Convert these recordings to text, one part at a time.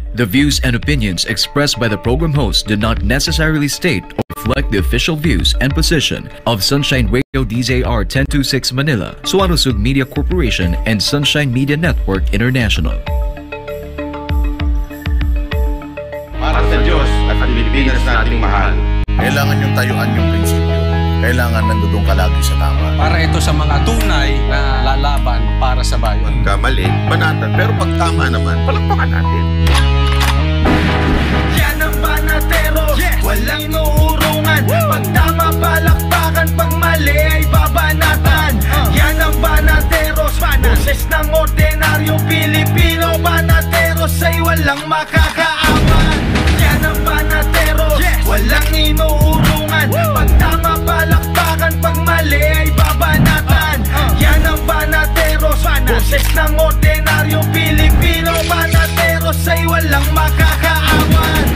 The views and opinions expressed by the program host do not necessarily state or reflect the official views and position of Sunshine Radio DZR 1026 Manila, Suarosug Media Corporation, and Sunshine Media Network International. Para sa Diyos at ang Pilipinas nating mahal. Kailangan yung tayuan yung prinsipyo. Kailangan nandudong ka lagi sa tama. Para ito sa mga tunay na lalaban para sa bayan. Pagkamali, banatan. Pero pag tama naman, palakpakan natin. Yan ang banatero, walang inuurungan. Pag tama, palakpakan. Pag mali ay babanatan. Yan ang banateros, boses ng ordinaryong Pilipino. Banateros ay walang makakaawan. Yan ang banateros, walang inuurungan. Pag tama, palakpakan. Pag mali ay babanatan. Yan ang banateros, boses ng ordinaryong Pilipino. Banateros ay walang makakaawan.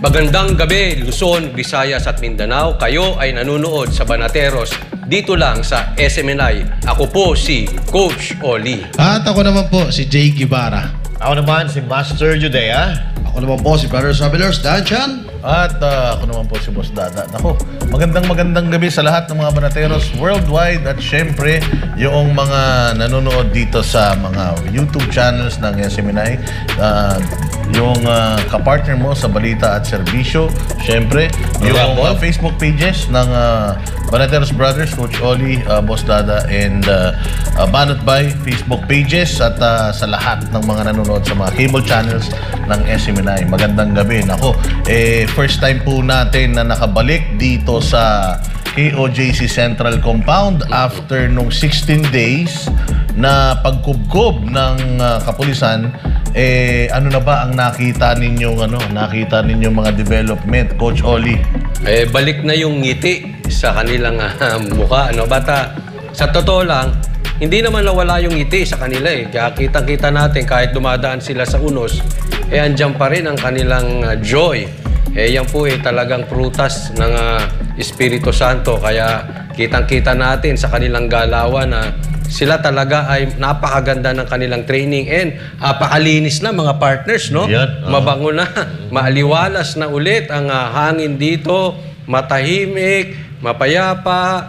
Magandang gabi, Luzon, Visayas at Mindanao. Kayo ay nanunood sa Banateros dito lang sa SMNI. Ako po si Coach Oli. At ako naman po si Jay Guevara. Ako naman si Master Judea. Ako naman po si Brother Sabilers Danchan. At ako naman po si Boss Dada. Nako, magandang gabi sa lahat ng mga Banateros worldwide at syempre yung mga nanonood dito sa mga YouTube channels ng SMNI. Yung kapartner mo sa balita at serbisyo, syempre yung Facebook pages ng Banateros Brothers, Coach Oli, Boss Dada, and Banat Bay Facebook pages at sa lahat ng mga nanonood sa mga cable channels ng SMNI. Magandang gabi. Nako, first time po natin na nakabalik dito sa KOJC Central Compound after nung 16 days na pagkubkob ng kapulisan. Ano na ba ang nakita ninyong mga development, Coach Oli? Balik na yung ngiti sa kanilang mukha, ano? Bata, sa totoo lang, hindi naman nawala yung ngiti sa kanila eh. Kaya kitang-kita natin kahit dumadaan sila sa unos, andyan pa rin ang kanilang joy. Yan po talagang prutas ng Espiritu Santo. Kaya kitang-kita natin sa kanilang galawan na sila talaga ay napakaganda ng kanilang training and napakalinis na mga partners, no? Mabango na, maaliwalas na ulit ang hangin dito, matahimik, mapayapa,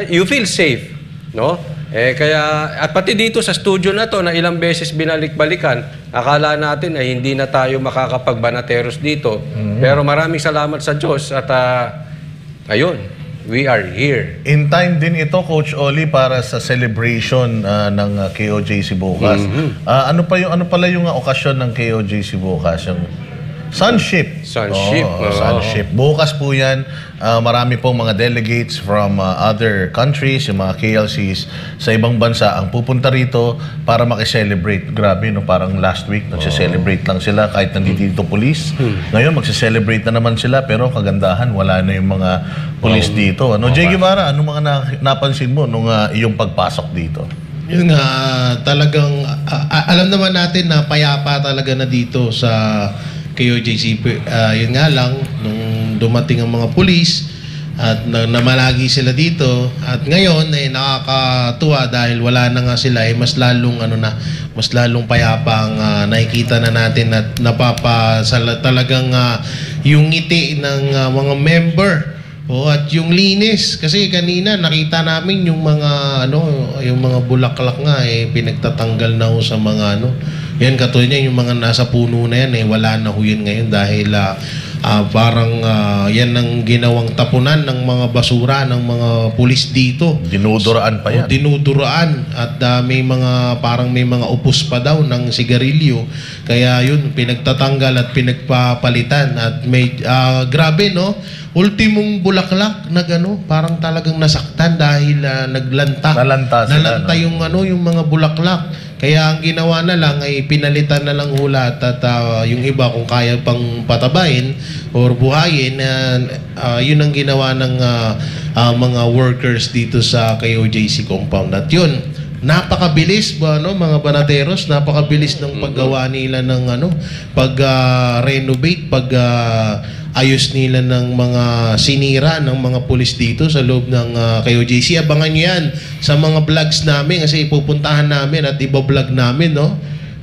you feel safe, no? Kaya, at pati dito sa studio na to na ilang beses binalik-balikan, akala natin ay hindi na tayo makakapag-Banateros dito. Pero maraming salamat sa Diyos at ayun, we are here. In time din ito, Coach Oli, para sa celebration ng KOJC bukas. Ano pala yung okasyon ng KOJC bukas? Yung Sunship. Sunship. Bukas po yan. Marami pong mga delegates from other countries, yung mga KLCs sa ibang bansa ang pupunta rito para makiselebrate. Grabe, no? Parang last week nagsiselebrate lang sila kahit nandito police. Ngayon magsiselebrate na naman sila pero kagandahan, wala na yung mga police dito. Jay Guevara, ano mga napansin mo nung iyong pagpasok dito? Yun nga, talagang alam naman natin na payapa talaga na dito sa KOJC. Yun nga lang, nung dumating ang mga pulis at namalagi sila dito at ngayon ay nakakatuwa dahil wala na nga sila, mas lalong payapa ang nakikita na natin at talagang yung ngiti ng mga member. At yung linis kasi kanina nakita namin yung mga yung mga bulaklak nga pinagtatanggal na sa mga yan katulad niya yung mga nasa puno na yan wala na yun ngayon dahil parang yan ang ginawang tapunan ng mga basura ng mga pulis dito. Dinuduraan pa yan. Dinuduraan at may mga upos pa daw ng sigarilyo. Kaya yun, pinagtatanggal at pinagpapalitan. At may, grabe no, ultimong bulaklak na parang talagang nasaktan dahil naglanta. Nalanta yung mga bulaklak. Kaya ang ginawa na lang ay pinalitan na lang hulat at yung iba kung kaya pang patabayin or buhayin, yun ang ginawa ng mga workers dito sa KOJC compound. At yun, napakabilis mga Banateros, napakabilis ng paggawa nila ng pag-renovate, ayos nila ng mga sinira ng mga pulis dito sa loob ng KOJC. Abangan nyo yan sa mga vlogs namin kasi ipupuntahan namin at ibablog namin, no?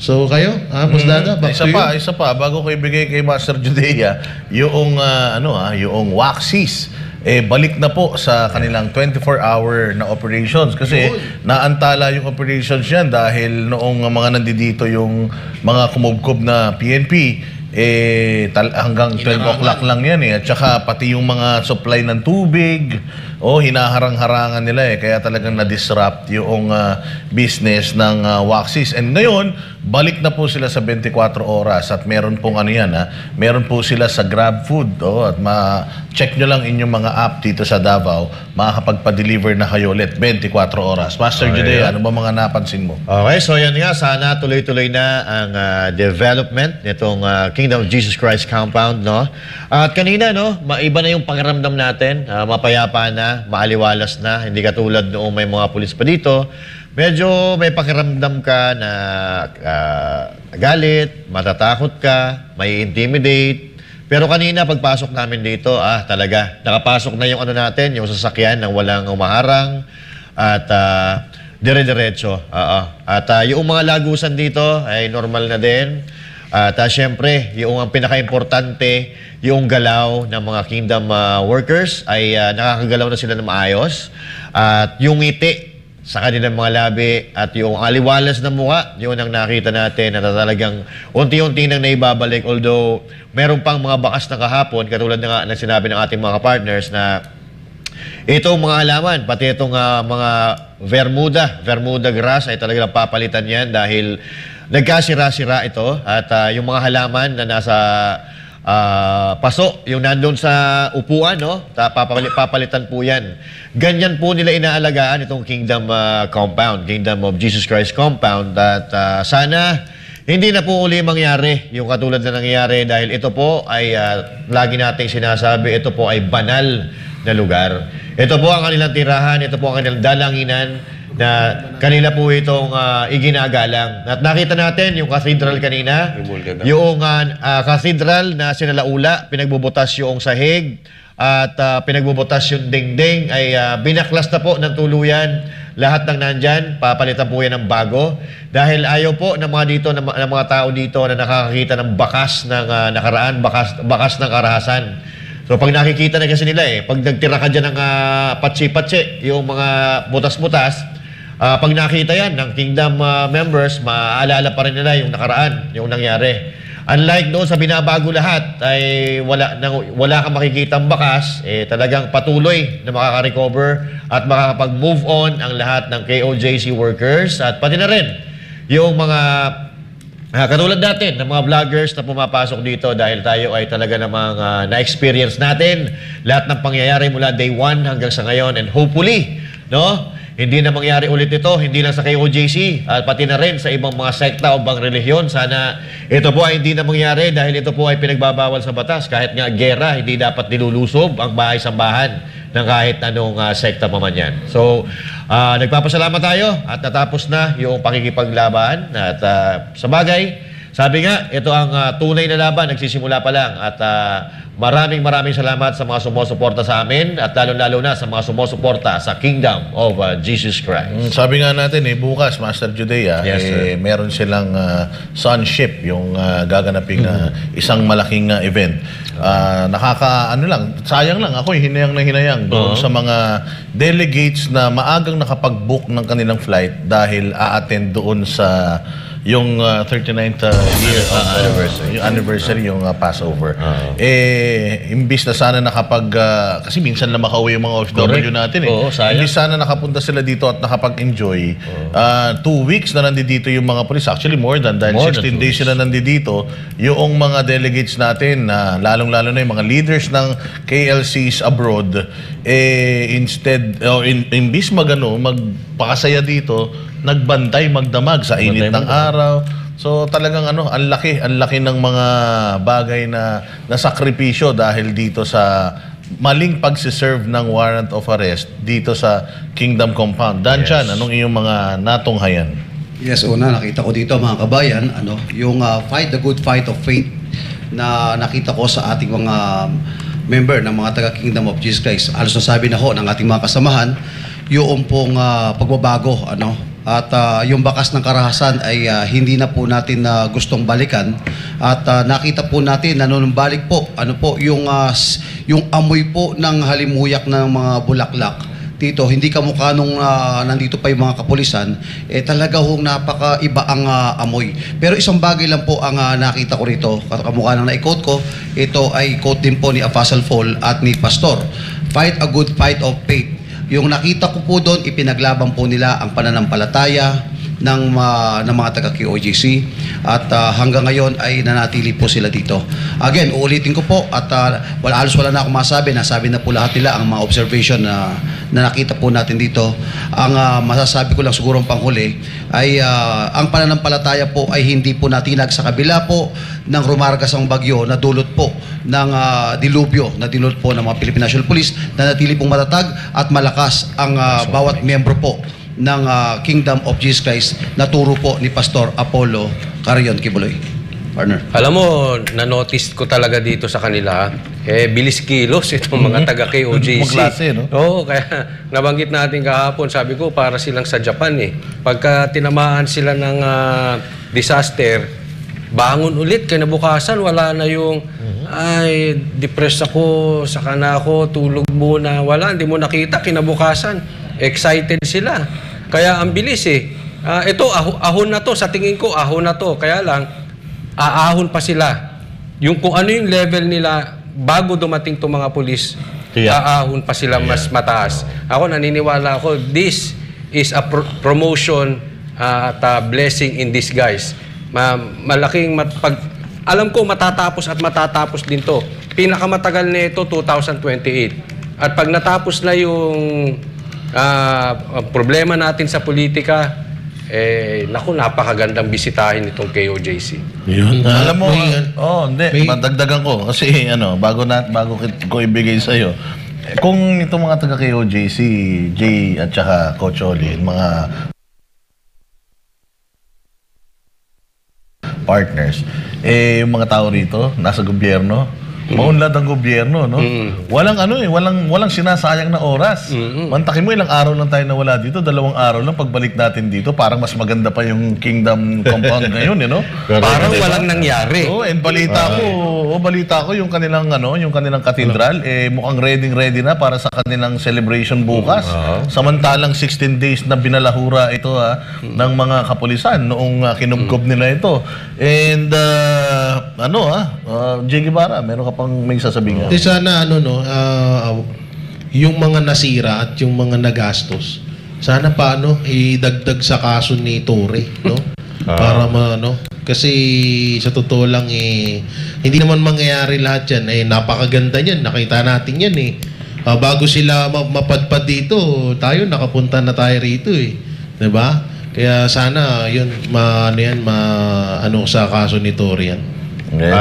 So kayo, Boss Dada, back to you. Isa pa, bago ko ibigay kay Master Judea, yung yung Waxies, balik na po sa kanilang 24-hour na operations kasi naantala yung operations yan dahil noong mga nandito yung mga kumubkob na PNP, hanggang 12 o'clock lang yan at saka pati yung mga supply ng tubig, hinaharang-harangan nila kaya talagang na-disrupt yung business ng Waxies. And ngayon, balik na po sila sa 24 oras at meron pong meron po sila sa GrabFood at ma-check nyo lang inyong mga app dito sa Davao, makakapagpa-deliver na kayo ulit 24 oras. Master Judea, ano ba mga napansin mo? Okay, so yan nga, sana tuloy-tuloy na ang development nitong Kingdom of Jesus Christ compound, no? At kanina, no, maiba na yung pakiramdam natin, mapayapa na, maaliwalas na, hindi katulad noong may mga pulis pa dito. Medyo may pakiramdam ka na galit, matatakot ka, may intimidate. Pero kanina pagpasok namin dito, talaga, nakapasok na yung natin, yung sasakyan ng walang umaharang at dire-diretso. At yung mga lagusan dito ay normal na din. At syempre, yung ang pinaka-importante, yung galaw ng mga Kingdom workers ay nakakagalaw na sila ng maayos. At yung ngiti sa kanilang mga labi at yung aliwalas ng mukha, yun ang nakita natin na talagang unti-unti nang naibabalik. Although, meron pang mga bakas na kahapon, katulad na sinabi ng ating mga partners na itong mga halaman, pati itong mga Bermuda grass ay talagang papalitan yan dahil nagkasira-sira ito at yung mga halaman na nasa paso, yung nandun sa upuan, no? Papalitan po yan. Ganyan po nila inaalagaan itong Kingdom compound, Kingdom of Jesus Christ compound at sana hindi na po uli mangyari yung katulad na nangyayari dahil ito po ay lagi nating sinasabi, ito po ay banal na lugar. Ito po ang kanilang tirahan, ito po ang kanilang dalanginan na kanila po itong iginagalang. At nakita natin yung cathedral kanina, yung cathedral na sinalaula, pinagbubutas yung sahig at pinagbubutas yung dingding ay binaklas na po ng tuluyan lahat ng nandyan, papalitan po yan ng bago dahil ayaw po ng mga dito ng mga tao dito na nakakakita ng bakas ng nakaraan, bakas ng karahasan. So pag nakikita na kasi nila pag nagtira ka dyan ng patsi-patsi, yung mga butas-butas, pag nakita yan ng Kingdom members, maaalala pa rin nila yung nakaraan, yung nangyari. Unlike doon sa binabago lahat, ay wala kang makikitang bakas, talagang patuloy na makaka-recover at makakapag-move on ang lahat ng KOJC workers at pati na rin yung mga katulad natin ng mga vloggers na pumapasok dito dahil tayo ay talaga namang na-experience natin lahat ng pangyayari mula day 1 hanggang sa ngayon and hopefully, no? Hindi na mangyari ulit ito, hindi lang sa KOJC, at pati na rin sa ibang mga sekta o bang relihiyon. Sana ito po ay hindi na mangyari dahil ito po ay pinagbabawal sa batas. Kahit nga gera, hindi dapat nilulusob ang bahay-sambahan ng kahit anong sekta pa man yan. So, nagpapasalamat tayo at natapos na yung pakikipaglaban. At sa bagay, sabi nga, ito ang tunay na laban, nagsisimula pa lang. At maraming salamat sa mga sumusuporta sa amin at lalo-lalo na sa mga sumusuporta sa Kingdom of Jesus Christ. Sabi nga natin bukas, Master Judea, meron silang sonship, yung gaganaping isang malaking event. Sayang lang, ako hinayang na hinayang doon sa mga delegates na maagang nakapag-book ng kanilang flight dahil a-attend doon sa yung 39th year anniversary, yung Passover. Imbis na sana kasi minsan na makauwi yung mga OFW natin imbis sana nakapunta sila dito at nakapag-enjoy. 2 weeks na nandito yung mga police, actually more than 16 days sila nandito. Yung mga delegates natin na lalong-lalo na yung mga leaders ng KLCs abroad, imbis magpakasaya dito, nagbantay, magdamag sa init ng araw. So talagang ang laki ng mga bagay na nasakripisyo dahil dito sa maling pagsiserve ng warrant of arrest dito sa Kingdom Compound. Danchan, anong iyong mga natunghayan? Yes, una, nakita ko dito mga kabayan, yung fight the good fight of faith. na nakita ko sa ating mga member ng mga taga Kingdom of Jesus Christ. Alos nasabi na ho ng ating mga kasamahan yung pong pagbabago, at yung bakas ng karahasan ay hindi na po natin gustong balikan, at nakita po natin nanunumbalik po yung amoy po ng halimuyak ng mga bulaklak dito. Hindi kamukha nung nandito pa yung mga kapulisan, talaga hong napakaiba ang amoy. Pero isang bagay lang po ang nakita ko rito, kamukha nang na-quote ko, ito ay quote din po ni Apostle Paul at ni Pastor. Fight a good fight of faith. Yung nakita ko po doon, ipinaglaban po nila ang pananampalataya ng mga taga-KOJC, at hanggang ngayon ay nanatili po sila dito. Again, uulitin ko po, at wala na akong masabi. Nasabi na po lahat nila ang mga observation na nakita po natin dito. Ang masasabi ko lang siguro ang panghuli ay ang pananampalataya po ay hindi po natinag sa kabila po ng rumargas ang bagyo na dulot po ng dilubyo, na dulot po ng mga Philippine National Police, na natili pong matatag at malakas ang bawat miyembro po ng Kingdom of Jesus Christ na turo po ni Pastor Apollo Carion Kibuloy. Partner. Alam mo, na-notice ko talaga dito sa kanila, bilis kilos itong mga taga-KOJC. Magklase, no? Oo, kaya nabanggit natin kahapon, sabi ko, para silang sa Japan Pagka tinamaan sila ng disaster, bangon ulit, kinabukasan, wala na yung, ay, depressed ako, saka na ako, tulog muna, wala, hindi mo nakita, kinabukasan, excited sila. Kaya ang bilis ito, ahon na to, sa tingin ko, ahon na to, kaya lang, aahon pa sila. Yung kung ano yung level nila bago dumating itong mga pulis, aahon pa sila mas mataas. Ako naniniwala ako, this is a promotion at a blessing in disguise. Malaking alam ko matatapos at matatapos din to. Pinakamatagal nito 2028. At pag natapos na yung problema natin sa politika, naku, napakagandang bisitahin itong KOJC. Yun. Alam mo, hindi. Madagdagan ko. Kasi, bago ko ibigay sa'yo, kung itong mga taga-KOJC, Jay at saka Coach Oli, mga partners, yung mga tao rito, nasa gobyerno, maunlad ang gobyerno, no? Walang walang sinasayang na oras. Mantakin mo, ilang araw lang tayo nawala dito, 2 araw lang pagbalik natin dito, parang mas maganda pa yung Kingdom compound ngayon, Parang walang nangyari. And balita ko yung kanilang katedral, mukhang ready na para sa kanilang celebration bukas. Samantalang 16 days na binalahura ito ng mga kapulisan noong kinubkob nila ito. And Jay Guevara, meron ka pang may sasabihin? Sana yung mga nasira at yung mga nagastos, sana pa idagdag sa kaso ni Torre, no? Para kasi sa totoo lang hindi naman mangyayari lahat yan. Napakaganda niyan, nakita natin yan bago sila mapadpad dito, tayo nakapunta na tayo rito 'di ba? Kaya sana yun sa kaso ni Torre yan.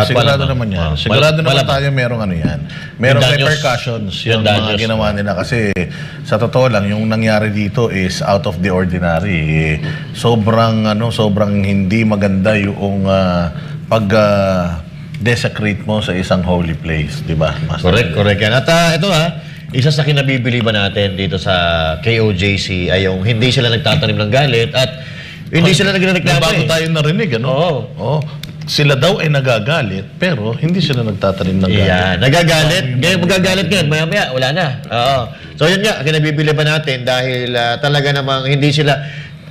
Sigurado naman yan. Sigurado naman tayo merong yan. Merong repercussions yung mga ginawa nila. Kasi sa totoo lang, yung nangyari dito is out of the ordinary. Sobrang hindi maganda yung pag-desecrate mo sa isang holy place. Diba? Correct yan. At ito isa sa kinabibiliban natin dito sa KOJC ay yung hindi sila nagtatanim ng galit at hindi sila nagreklamo. Bago tayo narinig, sila daw ay nagagalit, pero hindi sila nagtatanim ng galit. Yeah, nagagalit. Ngayon, magagalit ngayon. Maya-maya, wala na. So, yun nga, kinabibili ba natin dahil talaga namang hindi sila...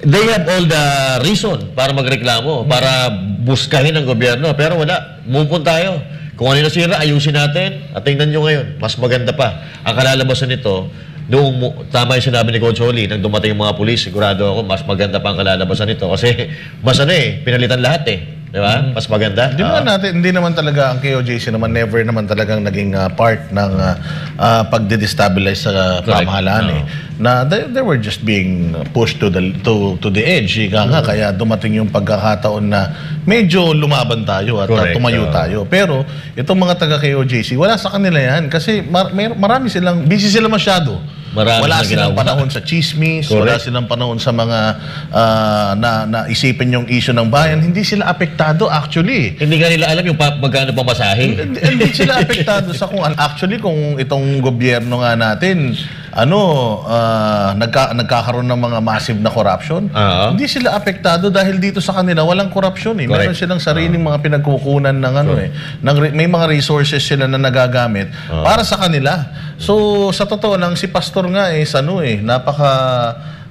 They have all the reason para magreklamo, para buskahin ang gobyerno. Pero wala. Move on tayo. Kung ano nasira, ayusin natin. At tingnan nyo ngayon, mas maganda pa. Ang kalalabasan nito, tama yung sinabi ni Coach Oli, nang dumating yung mga pulis, sigurado ako, mas maganda pa ang kalalabasan nito. Kasi, mas pinalitan lahat Di ba? Mas maganda. Hindi naman talaga ang KOJC naman never naman talagang naging part ng pagde-destabilize sa pamahalaan Na they were just being pushed to the edge. Kaya dumating yung pagkakataon na medyo lumaban tayo at tumayo tayo. Pero itong mga taga KOJC, wala sa kanila yan kasi marami silang busy sila masyado Marami wala na silang ginagawa. panahon sa chismis, Correct. wala silang panahon sa mga na isipin yung issue ng bayan. Hindi sila apektado actually. Hindi nga nila alam yung magkano pamasahe. Hindi sila apektado sa kung actually kung itong gobyerno nga natin nagkakaroon ng mga massive na corruption. Hindi sila apektado dahil dito sa kanila walang corruption eh. Meron silang sariling mga pinagkukunan ng may mga resources sila na nagagamit para sa kanila. So sa totoo lang si pastor nga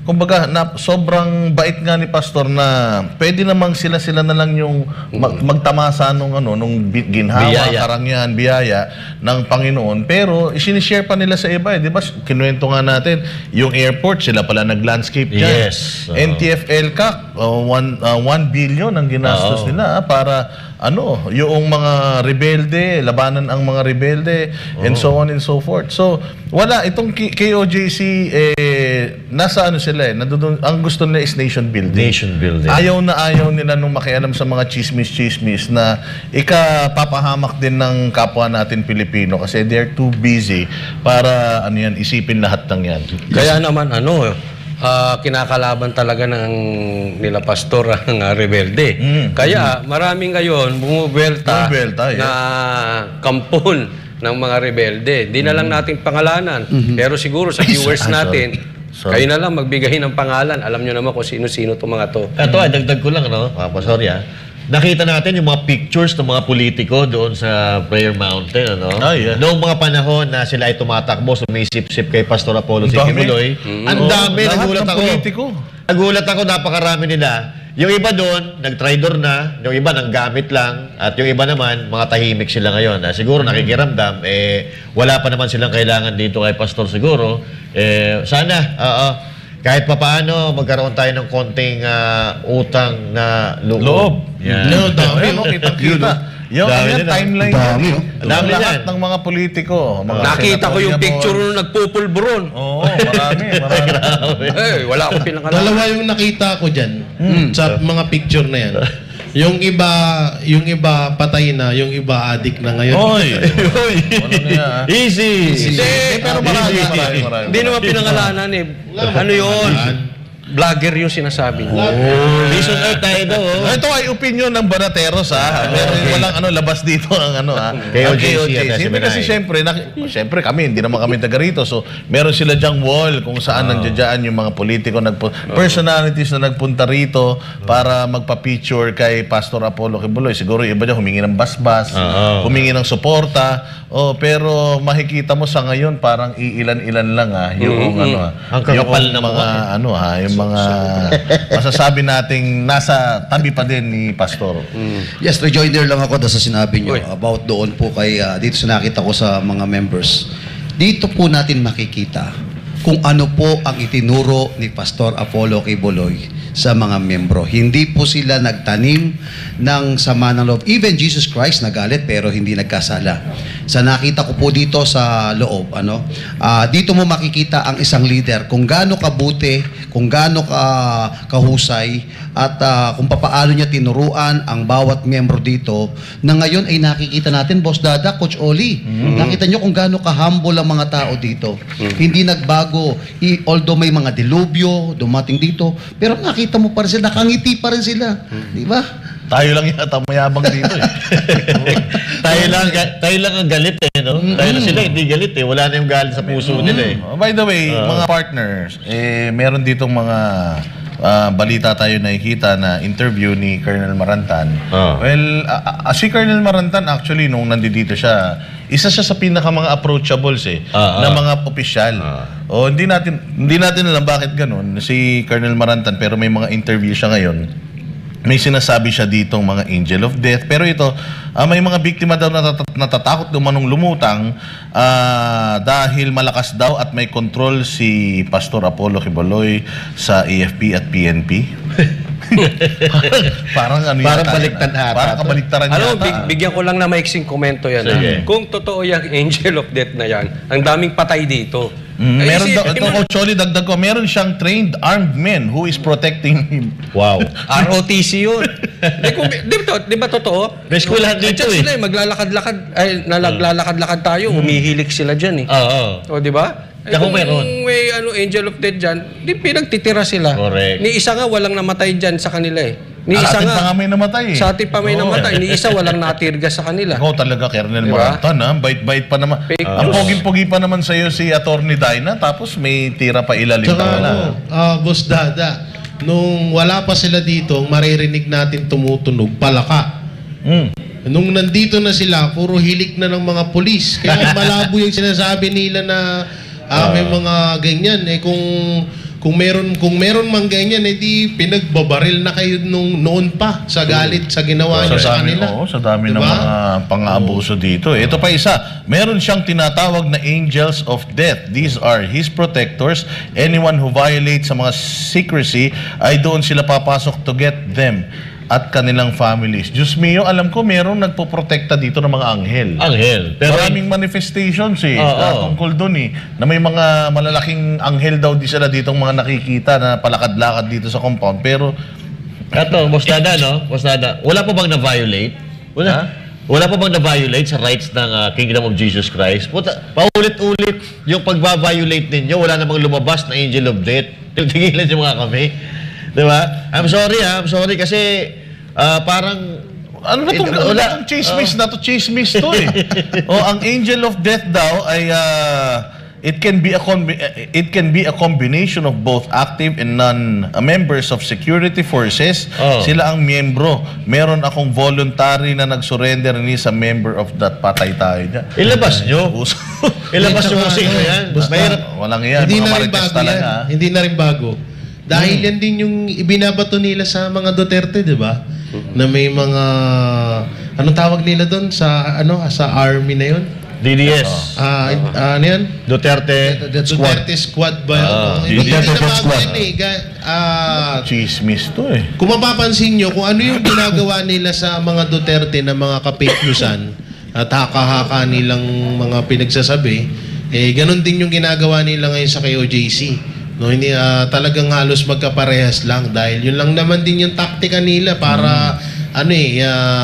kumbaga sobrang bait nga ni pastor na pwede namang sila na lang yung magtamasa nung ginhawa, karangyaan, biyaya ng Panginoon. Pero isinishare pa nila sa iba, di ba? Kinuwento nga natin, yung airport sila pala nag-landscape dyan. Yes. NTF-ELCAC, 1 billion ang ginastos nila para yung mga rebelde, labanan ang mga rebelde, and so on and so forth. So, wala. Itong KOJC, nasa sila ang gusto nila is nation building. Nation building. Ayaw nila nung makialam sa mga chismis na ikapapahamak din ng kapwa natin Pilipino kasi they're too busy para isipin lahat ng yan. Kaya naman kinakalaban talaga ng nila pastor ang rebelde. Kaya maraming ngayon bumubelta na kampon ng mga rebelde. Di na lang natin pangalanan. Pero siguro sa viewers natin, kayo na lang magbigay ng pangalan. Alam nyo naman kung sino-sino itong mga to. Ito, dagdag ko lang, Pastor, nakita natin yung mga pictures ng mga politiko doon sa Prayer Mountain, Noong mga panahon na sila ay tumatakbo, sumisip-sip kay Pastor Apollo Kibuloy, ang dami, nagulat ako, napakarami nila. Yung iba doon, nag-tridor na, yung iba nanggamit lang, at yung iba naman, mga tahimik sila ngayon. Siguro nakikiramdam, wala pa naman silang kailangan dito kay Pastor siguro. Sana, kahit papaano, magkaroon tayo ng konting utang na loob. Dami, kitang-kita. Yung timeline dami lahat ng mga politiko. Nakita ko yung picture nung nagpupulburon. Oo, marami. Wala akong pinangalanan. Dalawa yung nakita ko dyan sa mga picture na yan. Yung iba patay na, yung iba adik na ngayon. Easy. Pero marami. Hindi naman pinangalanan Ano yun? Vlogger yung sinasabi niya. Vision Earth tayo daw. Ito ay opinion ng Banateros walang labas dito ang KOJC. Kasi syempre kami, hindi naman kami taga rito. So meron sila dyang wall kung saan nandiyan yung mga politiko, personalities na nagpunta rito para magpa-picture kay Pastor Apollo Kibuloy. Siguro yung iba dyan humingi ng basbas, humingi ng suporta. Pero makikita mo sa ngayon parang iilan-ilan lang yung yung mga masasabi nating nasa tabi pa din ni Pastor. Yes, rejoinder lang ako sa sinabi nyo about doon po kay dito sa nakita ko sa mga members. Dito po natin makikita kung ano po ang itinuro ni Pastor Apollo Kibuloy sa mga membro. Hindi po sila nagtanim ng sama ng loob. Even Jesus Christ nagalit pero hindi nagkasala. Sa nakita ko po dito sa loob, dito mo makikita ang isang leader kung gaano kabuti, kung gaano kahusay at kung papaano niya tinuruan ang bawat miyembro dito na ngayon ay nakikita natin, Boss Dada, Coach Oli. Nakita niyo kung gaano ka-humble ang mga tao dito. Hindi nagbago. Although may mga dilubyo dumating dito, pero nakita mo pa rin sila, nakangiti pa rin sila. Di ba? Tayo lang yata mayabang dito tayo lang ang galit Dahil sila hindi galit wala na yung galit sa puso nila By the way, mga partners, meron ditong mga balita tayo nakikita na interview ni Colonel Marantan. Well, si Colonel Marantan actually nung nandito siya, isa siya sa pinaka mga approachables na mga opisyal. Hindi natin alam bakit ganun si Colonel Marantan, pero may mga interview siya ngayon. May sinasabi siya ditong mga angel of death. Pero ito, may mga biktima daw natatakot dumanong lumutang dahil malakas daw at may control si Pastor Apollo Kibuloy sa AFP at PNP. parang baliktad Parang kabaliktaran yata. Bigyan ko lang na maiksing komento yan. Kung totoo yung angel of death na yan, ang daming patay dito. Meron daw, ito Coach, dagdag ko, meron siyang trained armed men who is protecting him. Wow. ROTC yun. Di ba totoo? May skulahan dito sila maglalakad-lakad, naglalakad-lakad tayo, humihilik sila dyan Oo. O di ba? Tsaka kung meron. Kung may angel of death dyan, di pinagtitira sila. Correct. Ni isa nga walang namatay dyan sa kanila eh. Ni isa Sa atin pa nga may namatay eh. Sa atin pa may namatay. Ni isa walang natirga sa kanila. Ako talaga, Colonel Diba? Marantan, ha? Bait-bait pa naman. Fake Ang news. pogi-pogi pa naman sa'yo si Attorney Dinah, tapos may tira pa ilalim Tsaka pa wala. Boss Dada, nung wala pa sila dito, maririnig natin tumutunog palaka. Nung nandito na sila, puro hilik na ng mga pulis. Kaya malabo yung sinasabi nila na may mga ganyan. Kung meron mang ganyan, di pinagbabaril na kayo noon pa sa galit sa ginawa niyo sa kanila. Sa dami ng Diba? mga pang-aabuso dito. Ito pa isa, meron siyang tinatawag na angels of death. These are his protectors. Anyone who violates sa mga secrecy ay doon sila papasok to get them at kanilang families. Diyos mio, alam ko merong nagpoprotekta dito ng mga anghel. Anghel. Pero Maraming manifestations Oo. tungkol doon na may mga malalaking anghel daw di sila ditong mga nakikita na palakad-lakad dito sa compound. Pero Ito, Boss Dada, no? Boss Dada, wala pa bang na-violate? Wala pa bang na-violate sa rights ng Kingdom of Jesus Christ? Paulit-ulit yung pagba-violate ninyo, wala namang lumabas na angel of death. Tigilan nyo mga kami. Diba? I'm sorry kasi parang ano na itong chismis na to? Chismis to eh. Ang angel of death daw ay it can be a combination of both active and non-members of security forces. Sila ang miyembro. Meron akong voluntary na nag-surrender ni sa member of that, patay tayo dyan. ilabas nyo. Ilabas nyo kung sino yan. Mahirap. Walang yan. Hindi Mga na rin marites bago talaga. yan. Hindi na rin bago. Dahil yan din yung ibinabato nila sa mga Duterte, di ba? Na may mga anong tawag nila doon sa sa army na yun? DDS. Ano yan? Duterte. Duterte Squad ba? Hindi Duterte na bago Squad. yan eh. Chismis to eh. Kung mapapansin nyo, kung ano yung ginagawa nila sa mga Duterte na mga ka-fake newsan at haka-haka nilang mga pinagsasabi, ganun din yung ginagawa nila ngayon sa KOJC. No, hindi talagang halos magkaparehas lang dahil yun lang naman din yung taktika nila para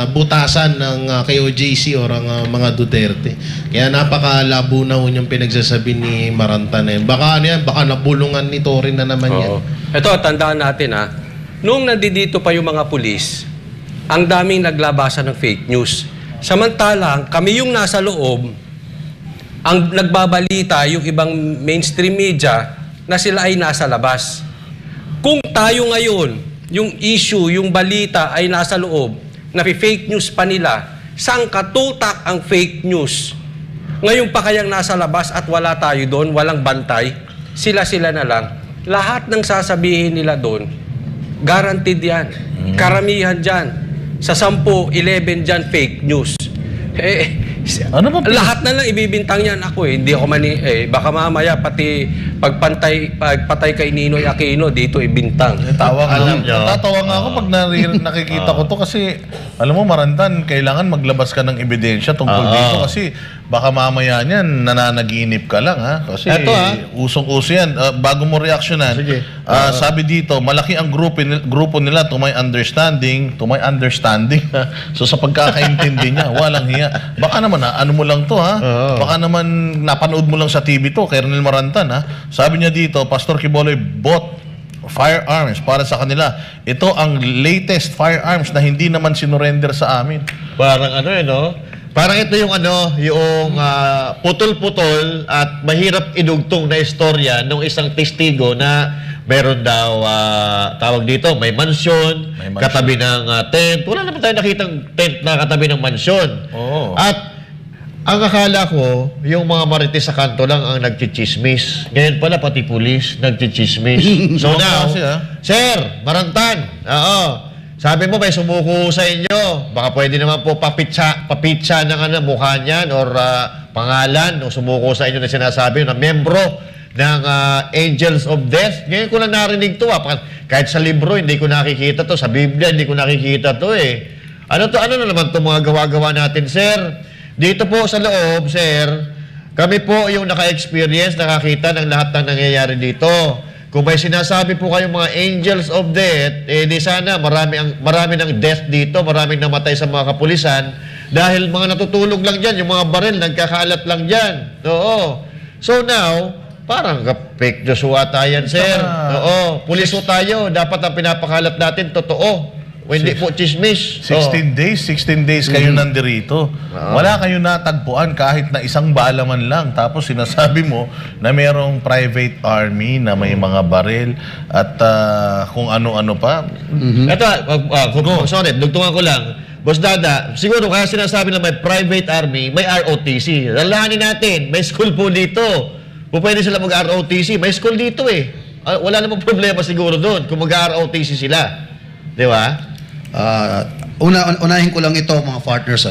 butasan ng KOJC o ang mga Duterte. Kaya napakalabo na yung pinagsasabi ni Maranta na yun. Baka nabulungan ni Torin na naman yan. Ito, tandaan natin Noong nandito pa yung mga pulis, ang daming naglabasan ng fake news. Samantalang, kami yung nasa loob, ang nagbabalita yung ibang mainstream media na sila ay nasa labas. Kung tayo ngayon, yung issue, yung balita ay nasa loob, na fake news pa nila, saan katutak ang fake news? Ngayon pa kayang nasa labas at wala tayo doon, walang bantay, sila-sila na lang. Lahat ng sasabihin nila doon, guaranteed yan. Karamihan dyan. Sa 10, 11 dyan, fake news. Ano ba? Lahat na lang ibibintang yan ako Hindi ako baka mamaya pati pagpatay kay Ninoy Aquino dito ibintang. Tatawa nga ako pag nakikita ko to kasi alam mo Marantan, kailangan maglabas ka ng ebidensya tungkol dito kasi baka mamaya niyan nananaginip ka lang kasi usong-uso yan. Bago mo reaksyonan, sabi dito, malaki ang grupo nila to my understanding. So sa pagkakaintindi niya, walang hiya. Baka naman ano mo lang to baka naman napanood mo lang sa TV to, Colonel Marantan Sabi niya dito, Pastor Quiboloy bought firearms para sa kanila. Ito ang latest firearms na hindi naman sinurrender sa amin. Parang Parang ito yung yung putol-putol at mahirap idugtong na istorya ng isang testigo na meron daw tawag dito, may mansyon, katabi ng tent. Wala naman tayo nakitang tent na katabi ng mansyon. At ang akala ko, yung mga marites sa kanto lang ang nagchichismis. Ngayon pala, pati pulis, nagchichismis. So now, Sir, Marantan, sabi mo, may sumuko sa inyo. Baka pwede naman po papitsa ng mukha niyan or pangalan o sumuko sa inyo na sinasabi na membro ng Angels of Death. Ngayon ko lang narinig to. Kahit sa libro, hindi ko nakikita to. Sa Biblia, hindi ko nakikita to Ano na naman to mga gawa-gawa natin, sir? Dito po sa loob, sir, kami po yung naka-experience, nakakita ng lahat ng nangyayari dito. Kung may sinasabi po kayong mga angels of death, di sana marami ng death dito, maraming namatay sa mga kapulisan dahil mga natutulog lang dyan, yung mga baril nagkakalat lang dyan. So now, Parang fake news ata yan, sir. Oo, pulis ho tayo. Dapat ang pinapakalat natin, totoo. Hindi po chismis. 16 days kayo nandirito. Wala kayo natagpuan kahit na isang bala man lang. Tapos sinasabi mo na mayroong private army na may mga baril at kung ano-ano pa. Ito, sorry, dugtungan ko lang. Boss Dada, siguro kaya sinasabi na may private army, may ROTC. Lalahanin natin, may school po dito. Pwede sila mag-ROTC. May school dito eh. Wala namang problema siguro doon kung mag-ROTC sila. Di ba? Unahin ko lang ito mga partners,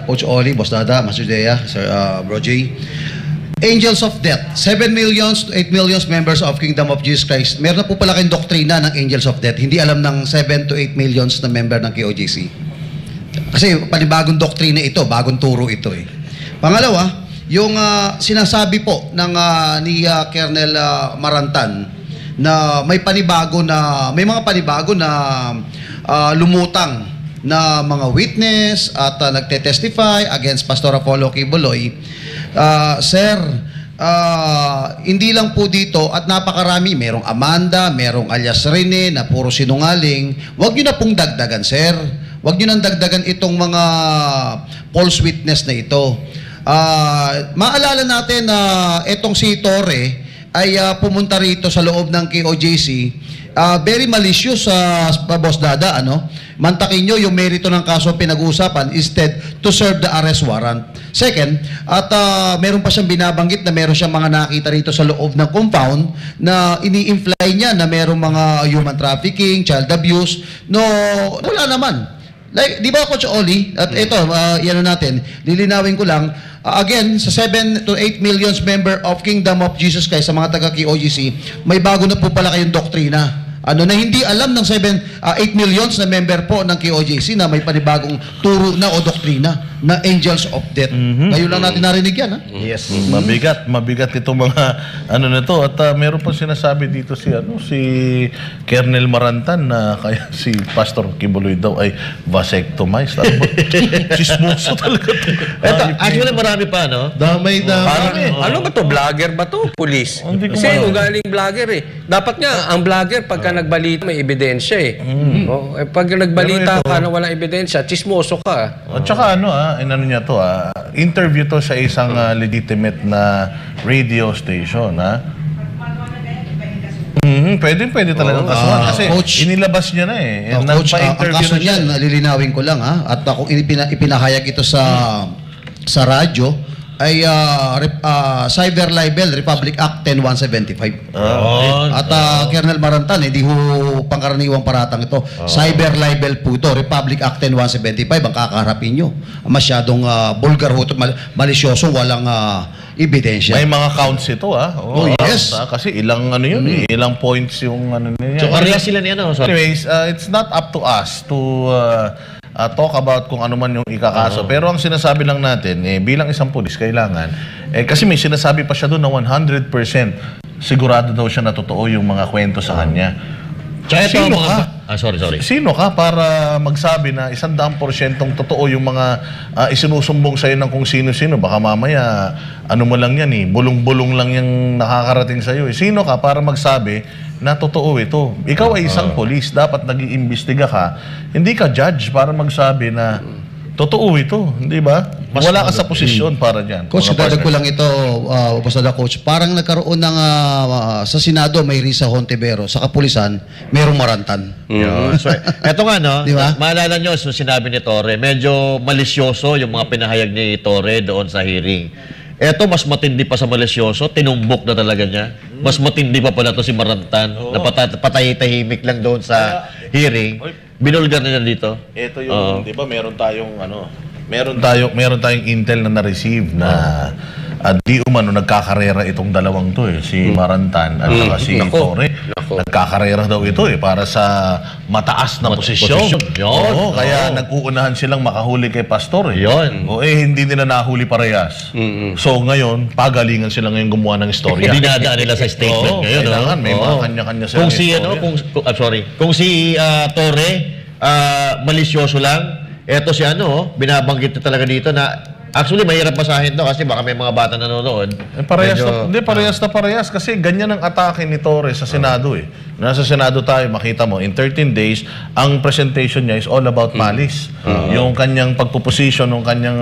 Coach Oli, Boss Dada, Mas Judea, Sir Bro J. Angels of Death, 7 millions to 8 millions members of Kingdom of Jesus Christ. Meron na po pala kayong doktrina ng Angels of Death. Hindi alam ng 7 to 8 millions na member ng KOJC. Kasi panibagong doktrina ito, bagong turo ito eh. Pangalawa, yung sinasabi po ng ni Colonel Marantan na may mga panibago na lumutang na mga witness at nagte-testify against Pastor Apollo Quiboloy. Sir, hindi lang po dito at napakarami, merong Amanda, merong alias Rene na puro sinungaling. Huwag nyo na pong dagdagan, sir. Huwag nyo nang dagdagan itong mga false witness na ito. Maalala natin na itong si Torre ay pumunta rito sa loob ng KOJC. Very malicious Boss Dada, mantakin nyo yung merito ng kaso pinag-uusapan instead to serve the arrest warrant. Second, at meron pa siyang binabanggit na meron siyang mga nakita rito sa loob ng compound na ini-imply niya na merong mga human trafficking, child abuse. No, wala naman. Like, di ba Coach Oli? At ito, yan natin, lilinawin ko lang, again, sa 7 to 8 millions member of Kingdom of Jesus Christ sa mga taga-KOGC, may bago na po pala kayong doktrina. Na hindi alam ng 8 millions na member po ng KOJC na may panibagong turo na o doktrina na Angels of Death. Ngayon lang natin narinig yan, Yes. Mabigat itong mga na to. At meron pa sinasabi dito si Colonel Marantan na kaya si Pastor Quiboloy daw ay vasectomized. Chismoso talaga. Ito, actually marami pa, Damay. Ano ba to? Vlogger ba to? Police? Kasi ugaling vlogger eh. Dapat nga, ang vlogger pagka nagbalita may ebidensya eh. Pag nagbalita ka na walang ebidensya, chismoso ka. At saka niya to, interview to sa isang legitimate na radio station, Pwede talagang kasuhan. Kasi Coach, inilabas niya na eh. Coach, ang kaso niyan, lilinawin ko lang at ako ipinahayag ito sa radyo, ay Cyber Libel Republic Act 10175. At Colonel Marantan, hindi ho pangkaraniwang paratang ito. Cyber Libel po ito, Republic Act 10175 ang kakaharapin nyo. Masyadong vulgar ho ito, malisyoso, walang ebidensya. May mga counts ito, yes. Kasi ilang ilang points yung niya. So, pareha sila ni Anyways, it's not up to us to talk about kung ano man yung ikakaso. Pero ang sinasabi lang natin, bilang isang pulis, kailangan, kasi may sinasabi pa siya doon na 100% sigurado daw siya na totoo yung mga kwento sa kanya. Sino ka? Sorry. Sino ka para magsabi na 100% totoo yung mga isinusumbong sa'yo ng kung sino-sino? Baka mamaya, mo lang yan bulong-bulong lang yung nakakarating sa'yo. Sino ka para magsabi na totoo ito? Ikaw ay isang polis, dapat nag-iimbestiga ka. Hindi ka judge para magsabi na totoo ito, hindi ba? Wala ka sa posisyon para dyan. Coach, dadag ko lang ito, basta Coach. Parang nagkaroon ng, sa Senado, may Risa Hontivero. Sa Kapulisan, mayroong Marantan. So, eto nga, Di ba? Maalala nyo, sinabi ni Torre, medyo malisyoso yung mga pinahayag ni Torre doon sa hearing. Eto, mas matindi pa sa malisyoso, tinumbok na talaga niya. Mas matindi pa pala to si Marantan, na patay-tahimik lang doon sa hearing. Binulgar na dito. Ito yung, di ba, meron tayong intel na na-receive na di umano nagkakarera itong dalawang to si Marantan at saka si Torre. Nagkakarera daw ito para sa mataas na posisyon. Kaya nag-uunahan silang makahuli kay Pastor. Hindi nila nahuli parehas. So ngayon, pagalingan sila ngayon gumawa ng istorya. Dinadaan nila sa statement ngayon. Kailangan, may mga kanya-kanya silang istorya. Kung si Torre, malisyoso lang, eto si binabanggit na talaga dito na Actually, mahirap basahin to kasi baka may mga bata nanonood. Parehas na parehas kasi ganyan ang atake ni Torres sa Senado eh. Nasa Senado tayo, makita mo, in 13 days, ang presentation niya is all about malice. Yung kanyang pagpuposition, nung kanyang,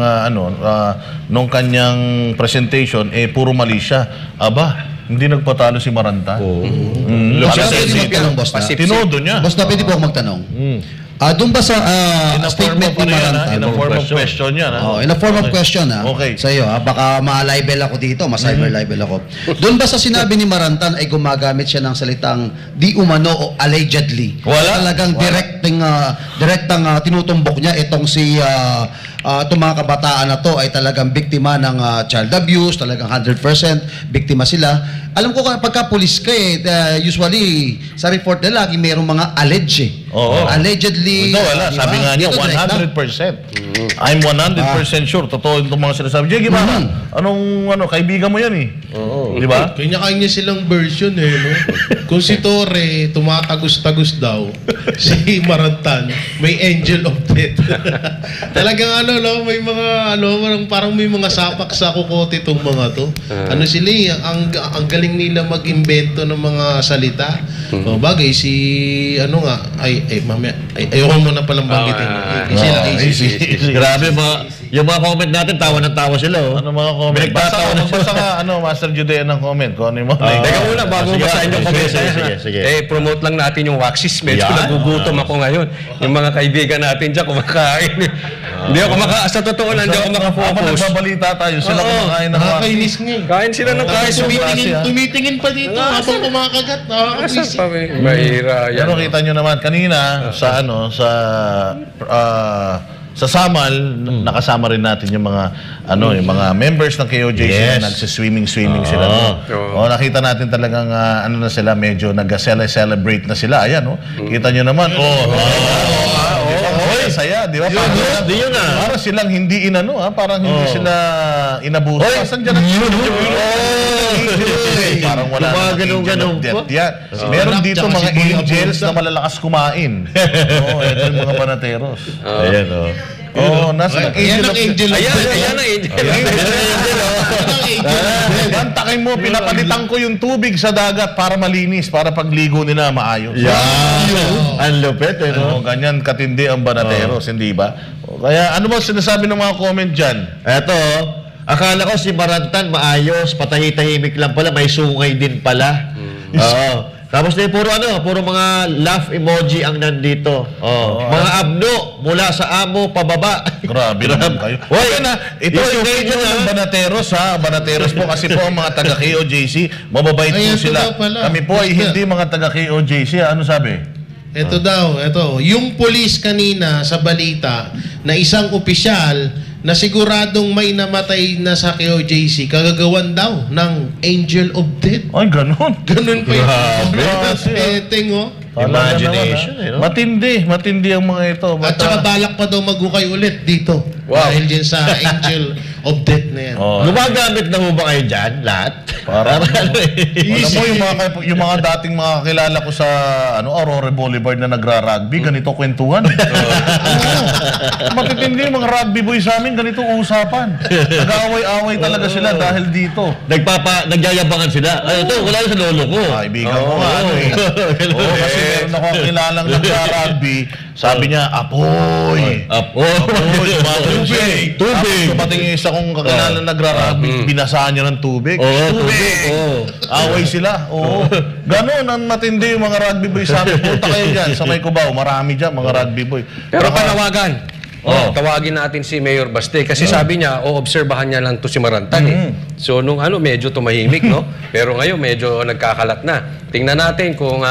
nung kanyang presentation, puro mali siya. Aba, hindi nagpatalo si Maranta. Boss, pwede magtanong, boss na? Tinodo niya. Boss na, pwede po ako magtanong. Doon ba sa statement ni Maranta? In a form of question yan. In a form of question, Okay. sa iyo, baka ma-libel ako dito, ma-cyber libel ako. Doon ba sa sinabi ni Marantan ay gumagamit siya ng salitang di umano o allegedly? Wala. Talagang direktang tinutumbok niya itong si itong mga kabataan na to ay talagang biktima ng child abuse, talagang 100% biktima sila. Alam ko pagka police ka usually sa report nila lagi mayroong mga alleged allegedly. Wala. Sabi nga niya, 100%. I'm 100% sure. Totoo itong mga sinasabi. Jay, Guevara, kaibigan mo yan eh. Di ba? Kanya-kanya silang version no? Kung si Torre tumatagos-tagos daw, si Marantan may angel of death. Talagang may mga parang may mga sapak sa kukote itong mga to. Sila ang galing nila mag-imbento ng mga salita. Bagay si ayoko muna palang banggitin. Grabe yung mga comment natin, tawa ng tawa sila. Ano mga comment? Basta ka, Master Judea ng comment. Kung ano yung mga Teka muna, bago basahin yung comment. Sige. Promote lang natin yung Waxis. Medyo nagugutom ako ngayon. Yung mga kaibigan natin dyan, kumakain. Hindi ako sa totoo lang, hindi ako makafocus. Nagbabalita tayo, sila kumakain ng Nakakainis nga eh. Kain sila ng kain. Tumitingin pa dito habang kumakagat. Nakakainis. Mahira yan. Pero kita nyo naman, kanina, sa Samal, nakasama rin natin yung mga yung mga members ng KOJC na nagsiswimming sila. Nakita natin talagang na sila, medyo nag-celebrate na sila. Ayan, kita nyo naman. Saya, di ba? Para silang hindi parang hindi sila inabuso. Sandiyan na parang wala na angel of death yan. Meron dito mga angels na malalakas kumain. Ito yung mga banateros. Ayan, nasa angel of death. Ayan ang angel. Bantakin mo, pinapalitan ko yung tubig sa dagat para malinis, para pagligo nila maayos. Ang lupit, ganyan katindi ang banateros, hindi ba? Kaya ano ba sinasabi ng mga comment dyan? Eto, akala ko si Marantan maayos, patahi-tahimik lang pala, may sungay din pala. Tapos puro mga laugh emoji ang nandito. Mga abno mula sa amo pababa. Grabe naman kayo. Ito yung opinion ng Banateros Banateros po kasi po ang mga taga KOJC, mababait po sila. Kami po ay hindi mga taga KOJC. Ano sabi? Ito yung police kanina sa balita na isang opisyal na siguradong may namatay na sa KOJC, kagagawan daw ng angel of death. Ay, ganun. Ganun pa yung imagination. Matindi ang mga ito. At saka balak pa daw magukay ulit dito. Dahil din sa angel of death na yan. Gumagamit na mo ba kayo dyan, lahat? Alam mo, yung mga dating mga kakilala ko sa Aurora Boulevard na nagra-rugby, ganito kwentuhan. Matitindi yung mga rugby boys sa amin, ganito usapan. Nag-away-away talaga sila dahil dito. Nagyayabangan sila. Ito, wala sa lolo ko. Kaibigan ko nga. Kasi meron ako kilalang nagra-rugby. Sabi niya, apoy! Tubig! Dumating yung isa kong kakilala nagra-rugby, binasaan niya ng tubig. Away sila. Ganon ang matindi yung mga rugby boy sa amin. Punta kayo dyan sa May Cubao. Marami dyan mga rugby boy. Pero panawagan. Tawagin natin si Mayor Baste kasi sabi niya, obserbahan niya lang to si Marantan So nung medyo tumahimik, Pero ngayon medyo nagkakalat na. Tingnan natin kung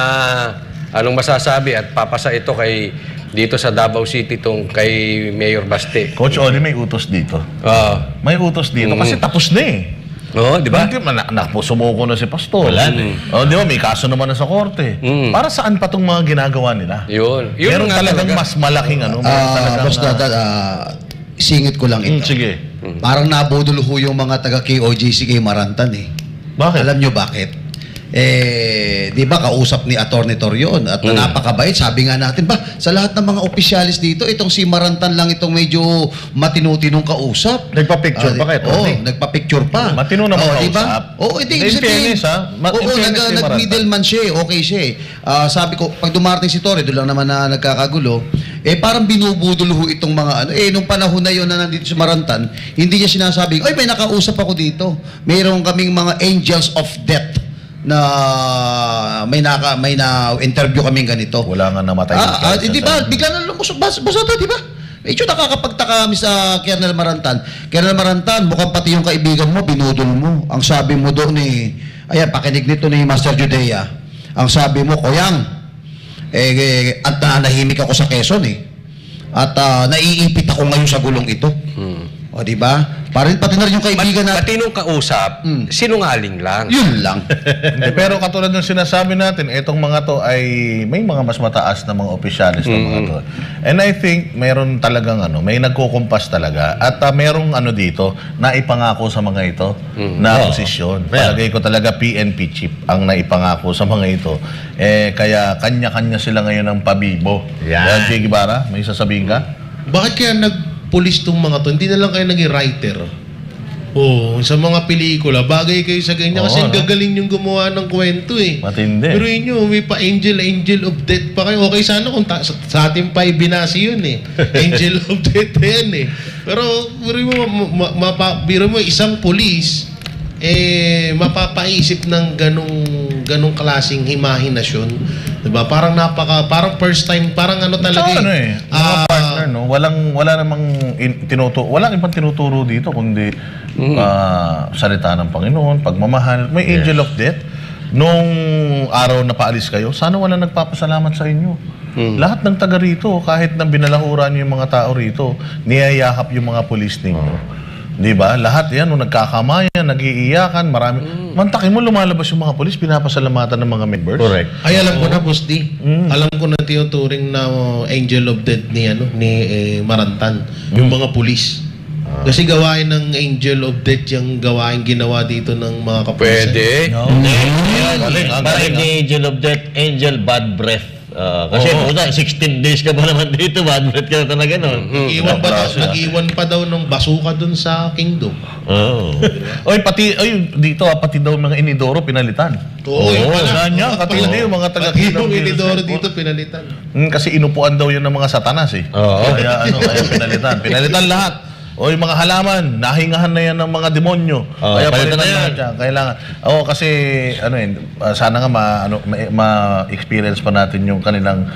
anong masasabi at papasa ito dito sa Davao City kay Mayor Baste. Coach Oli, may utos dito. May utos dito kasi tapos na di ba? Sumuko na si Pastor. Di ba, may kaso naman na sa korte. Para saan pa itong mga ginagawa nila? Yun meron talagang mas malaking singit ko lang ito. Sige. Parang nabudol yung mga taga KOJC kay Marantan Bakit? Alam nyo bakit? di ba, kausap ni Atty. Torion at napakabait. Sabi nga natin, ba, sa lahat ng mga opisyalis dito, itong si Marantan lang itong medyo matinu-tinong kausap. Nagpa-picture pa kayo, Oo, Tony? nagpa-picture pa. Matino naman kausap. Diba? Oo, hindi. In fairness, ha? In fairness kay Marantan. Nag-middleman siya, okay siya. Sabi ko, pag dumarating si Tori, doon lang naman na nagkakagulo, parang binubudol ho itong mga ano. Nung panahon na yon na nandito si Marantan, hindi niya sinasabing, ay, may nakausap ako dito. Mayroon kaming mga angels of death na may na-interview kaming ganito. Wala nga namatay. Di ba? Bigla na lumusok. Basta di ba? Medyo nakakapagtaka kami sa Colonel Marantan. Colonel Marantan, mukhang pati yung kaibigan mo, binudol mo. Ang sabi mo doon ayan, pakinig nito ni Master Judea. Ang sabi mo, Koyang, at nahimik ako sa Quezon At naiipit ako ngayon sa gulong ito. O, di ba? Pati na rin yung kaibigan na... Matinong kausap, sinungaling lang. Yun lang. Hindi, pero katulad ng sinasabi natin, itong mga to ay may mga mas mataas na mga opisyalis ng mga to. And I think mayroon talagang may nagkukumpas talaga at mayroong dito na ipangako sa mga ito na posisyon. Palagay ko talaga PNP chief ang naipangako sa mga ito. Kaya kanya-kanya sila ngayon ng pabibo. Yan. Jay Guevara, may sasabihin ka? Bakit kaya nagpulis tong mga to? Hindi na lang kayo naging writer. Sa mga pelikula, bagay kayo sa ganyan kasi gagaling yung gumawa ng kwento Matindi. Pero yun may pa angel of death pa kayo. Okay sana kung sa ating pa ibinasi yun Angel of death yan Pero biro mo isang police mapapaisip ng ganong klaseng imahinasyon. Diba? Parang first time, parang talaga mga partner, wala namang walang ibang tinuturo dito kundi salita ng Panginoon, pagmamahal. May angel of death. Nung araw na paalis kayo, sana wala nagpapasalamat sa inyo. Lahat ng taga rito, kahit na binalahuran niyo yung mga tao rito, niyayakap yung mga pulis ninyo. Di ba? Lahat yan, nung nagkakamayan, nag-iiyakan, marami. Mantakin mo, lumalabas yung mga polis, pinapasalamatan ng mga members. Correct. Ay, alam ko na, Boss D. Alam ko na tinuturing na angel of death ni Marantan. Yung mga pulis. Kasi gawain ng angel of death yung gawain ginawa dito ng mga kapulisan. Pwede. Parang ni Angel of Death, Angel Bad Breath. Kasi 16 days ka ba naman dito, bad breath ka na talaga Nag-iwan pa daw ng basuka dun sa kingdom. Pati daw mga inidoro pinalitan. Katulad yung mga taga-kingdom. Yung inidoro dito pinalitan. Kasi inupuan daw yun ng mga satanas Kaya pinalitan. Pinalitan lahat. Yung mga halaman, nahingahan na yan ng mga demonyo. Kaya palitan na yan. Kailangan. Kasi sana nga ma-experience pa natin yung kanilang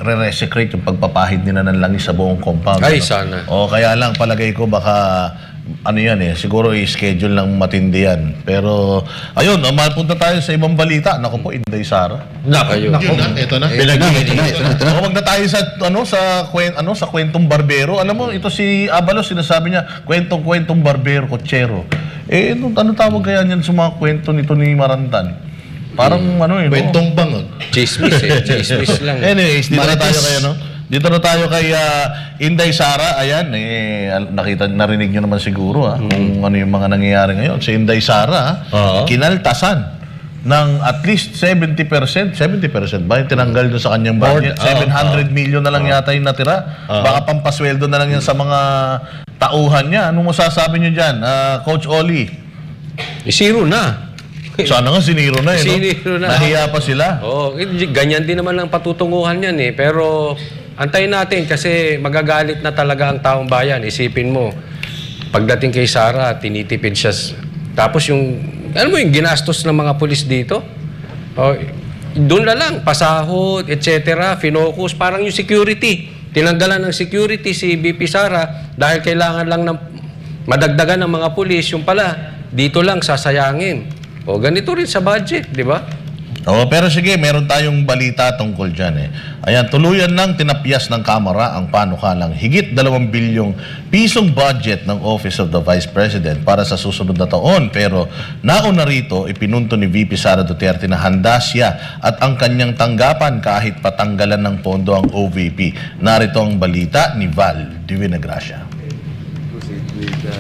re-resecrate, yung pagpapahid nila ng langis sa buong compound. Ay, sana. Kaya lang, palagay ko baka siguro i-schedule ng matindi yan. Pero, ayun, mapunta tayo sa ibang balita. Naku po, Inday Sara. Ito na. Wag na tayo sa kwentong barbero. Alam mo, ito si Abalos, sinasabi niya, kwentong barbero, kotsero. Ano tawag kaya niyan sa mga kwento nito ni Marantan? Parang kwentong bangag. Chismis Chismis lang. Anyways, dito na tayo kay Inday Sara. Ayan, narinig nyo naman siguro kung ano yung mga nangyayari ngayon. Si Inday Sara, kinaltasan ng at least 70% ba yung tinanggal doon sa kanyang budget? 700 million na lang yata yung natira. Baka pampasweldo na lang yan sa mga tauhan niya. Anong masasabi nyo dyan, Coach Oli? Zero na. Sana nga siniro na Siniro na. Nahiya pa sila. Ganyan din naman ang patutunguhan yan Pero antayin natin kasi magagalit na talaga ang taong bayan. Isipin mo, pagdating kay Sara, tinitipid siya. Tapos yung ginastos ng mga pulis dito, doon na lang, pasahod, etc., finokus, parang yung security. Tinanggalan ng security si BP Sara dahil kailangan lang ng madagdagan ng mga pulis, yung pala, dito lang sasayangin. Ganito rin sa budget, di ba? Pero sige, meron tayong balita tungkol dyan Ayan, tuluyan nang tinapyas ng Kamara ang panukalang higit 2 bilyong pisong budget ng Office of the Vice President para sa susunod na taon. Pero nauna rito, ipinunto ni VP Sara Duterte na handa siya at ang kanyang tanggapan kahit patanggalan ng pondo ang OVP. Narito ang balita ni Val Divina Gracia.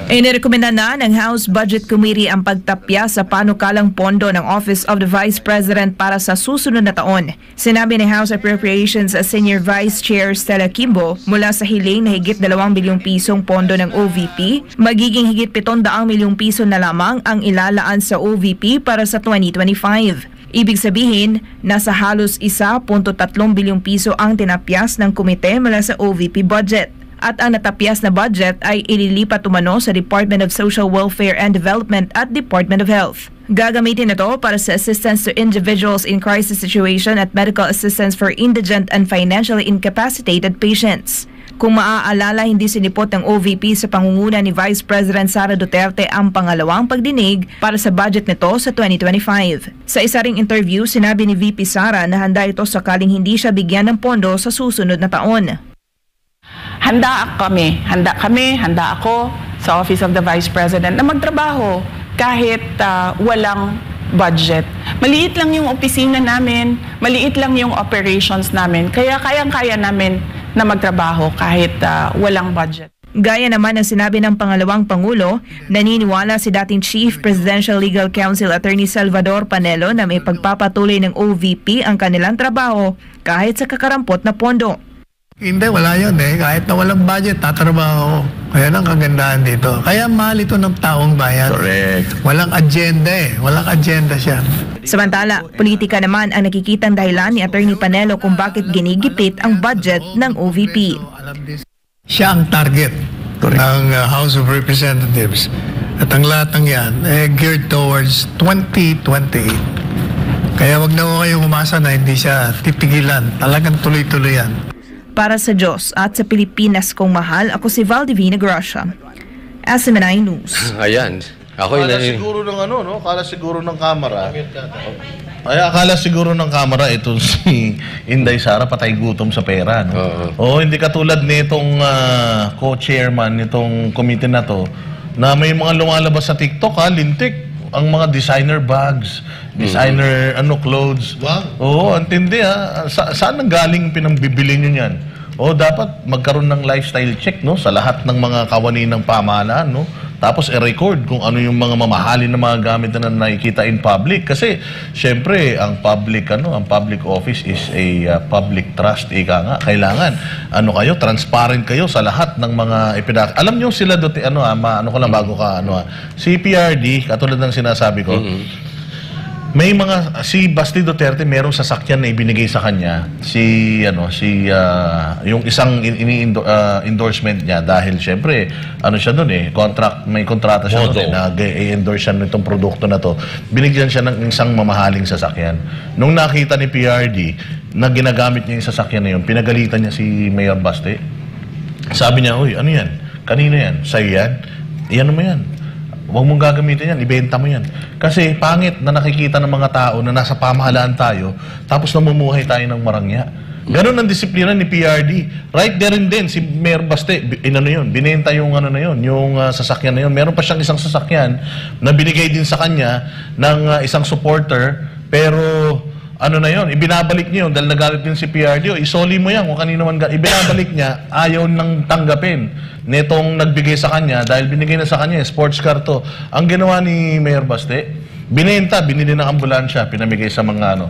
Inirekomenda na ng House Budget Committee ang pagtapya sa panukalang pondo ng Office of the Vice President para sa susunod na taon. Sinabi ni House Appropriations Senior Vice Chair Stella Kimbo, mula sa hiling na higit 2 bilyong pisong pondo ng OVP, magiging higit 700 milyong piso na lamang ang ilalaan sa OVP para sa 2025. Ibig sabihin, nasa halos 1.3 bilyong piso ang tinapyas ng komite mula sa OVP budget. At ang natapyas na budget ay ililipat umano sa Department of Social Welfare and Development at Department of Health. Gagamitin ito para sa assistance to individuals in crisis situation at medical assistance for indigent and financially incapacitated patients. Kung maaalala, hindi sinipot ng OVP sa pangunguna ni Vice President Sara Duterte ang pangalawang pagdinig para sa budget nito sa 2025. Sa isa ring interview, sinabi ni VP Sara na handa ito sakaling hindi siya bigyan ng pondo sa susunod na taon. Handa ako sa Office of the Vice President na magtrabaho kahit walang budget. Maliit lang yung opisina namin, maliit lang yung operations namin, kaya kayang-kaya namin na magtrabaho kahit walang budget. Gaya naman ng sinabi ng pangalawang Pangulo, naniniwala si dating Chief Presidential Legal Counsel Attorney Salvador Panelo na may pagpapatuloy ng OVP ang kanilang trabaho kahit sa kakarampot na pondo. Hindi, wala yun eh. Kahit na walang budget, tatrabaho. Kaya ang kagandahan dito. Kaya mahal ito ng taong bayan. Correct. Walang agenda eh. Walang agenda siya. Samantala, politika naman ang nakikitang dahilan ni Attorney Panelo kung bakit ginigipit ang budget ng OVP. Siya ang target ng House of Representatives. At ang lahat ng yan geared towards 2028. Kaya wag na ko kayong umasa na hindi siya titigilan. Talagang tuloy-tuloy yan. Para sa Diyos at sa Pilipinas kong mahal, ako si Valdivina Gracia. SMNI News. Ayan. Akala siguro ng Akala siguro ng kamera. Akala siguro ng kamera itong si Inday Sara patay gutom sa pera, no? Oo, hindi katulad nitong co-chairman nitong committee na to na may mga lumalabas sa TikTok, lintik. Ang mga designer bags, designer clothes. Wow. Oo, antindi saan nang galing pinambibili nyo yan? O dapat magkaroon ng lifestyle check, no, sa lahat ng mga kawani ng pamahalaan, no? Tapos i-record kung ano yung mga mamahalin na mga gamit na nakikita in public kasi syempre ang public office is a public trust, ika nga. Kailangan kayo transparent kayo sa lahat ng mga alam niyo sila ko lang bago ka si PRD katulad ng sinasabi ko. May si Basti Duterte merong sasakyan na ibinigay sa kanya yung isang endorsement niya dahil syempre siya doon may kontrata siya doon na i-endorse siya nitong produkto na to. Binigyan siya ng isang mamahaling sasakyan. Nung nakita ni PRD na ginagamit niya yung sasakyan na yun, pinagalitan niya si Mayor Basti. Sabi niya, "Uy, ano yan? Kanina yan? Sa'yo yan? Iyan mo yan. Huwag mong gagamitin yan, ibenta mo yan." Kasi pangit na nakikita ng mga tao na nasa pamahalaan tayo, tapos namumuhay tayo ng marangya. Ganon ang disiplina ni PRD. Right there and then, si Mayor Baste, binenta yung yung sasakyan na yun. Meron pa siyang isang sasakyan na binigay din sa kanya ng isang supporter, pero ibinabalik niya yun dahil nagalit din si PRD. Isoli mo yan kung kanino man ibinabalik niya, ayaw nang tanggapin netong nagbigay sa kanya dahil binigay na sa kanya sports car to. Ang ginawa ni Mayor Baste, binili ng ambulansya, pinamigay sa mga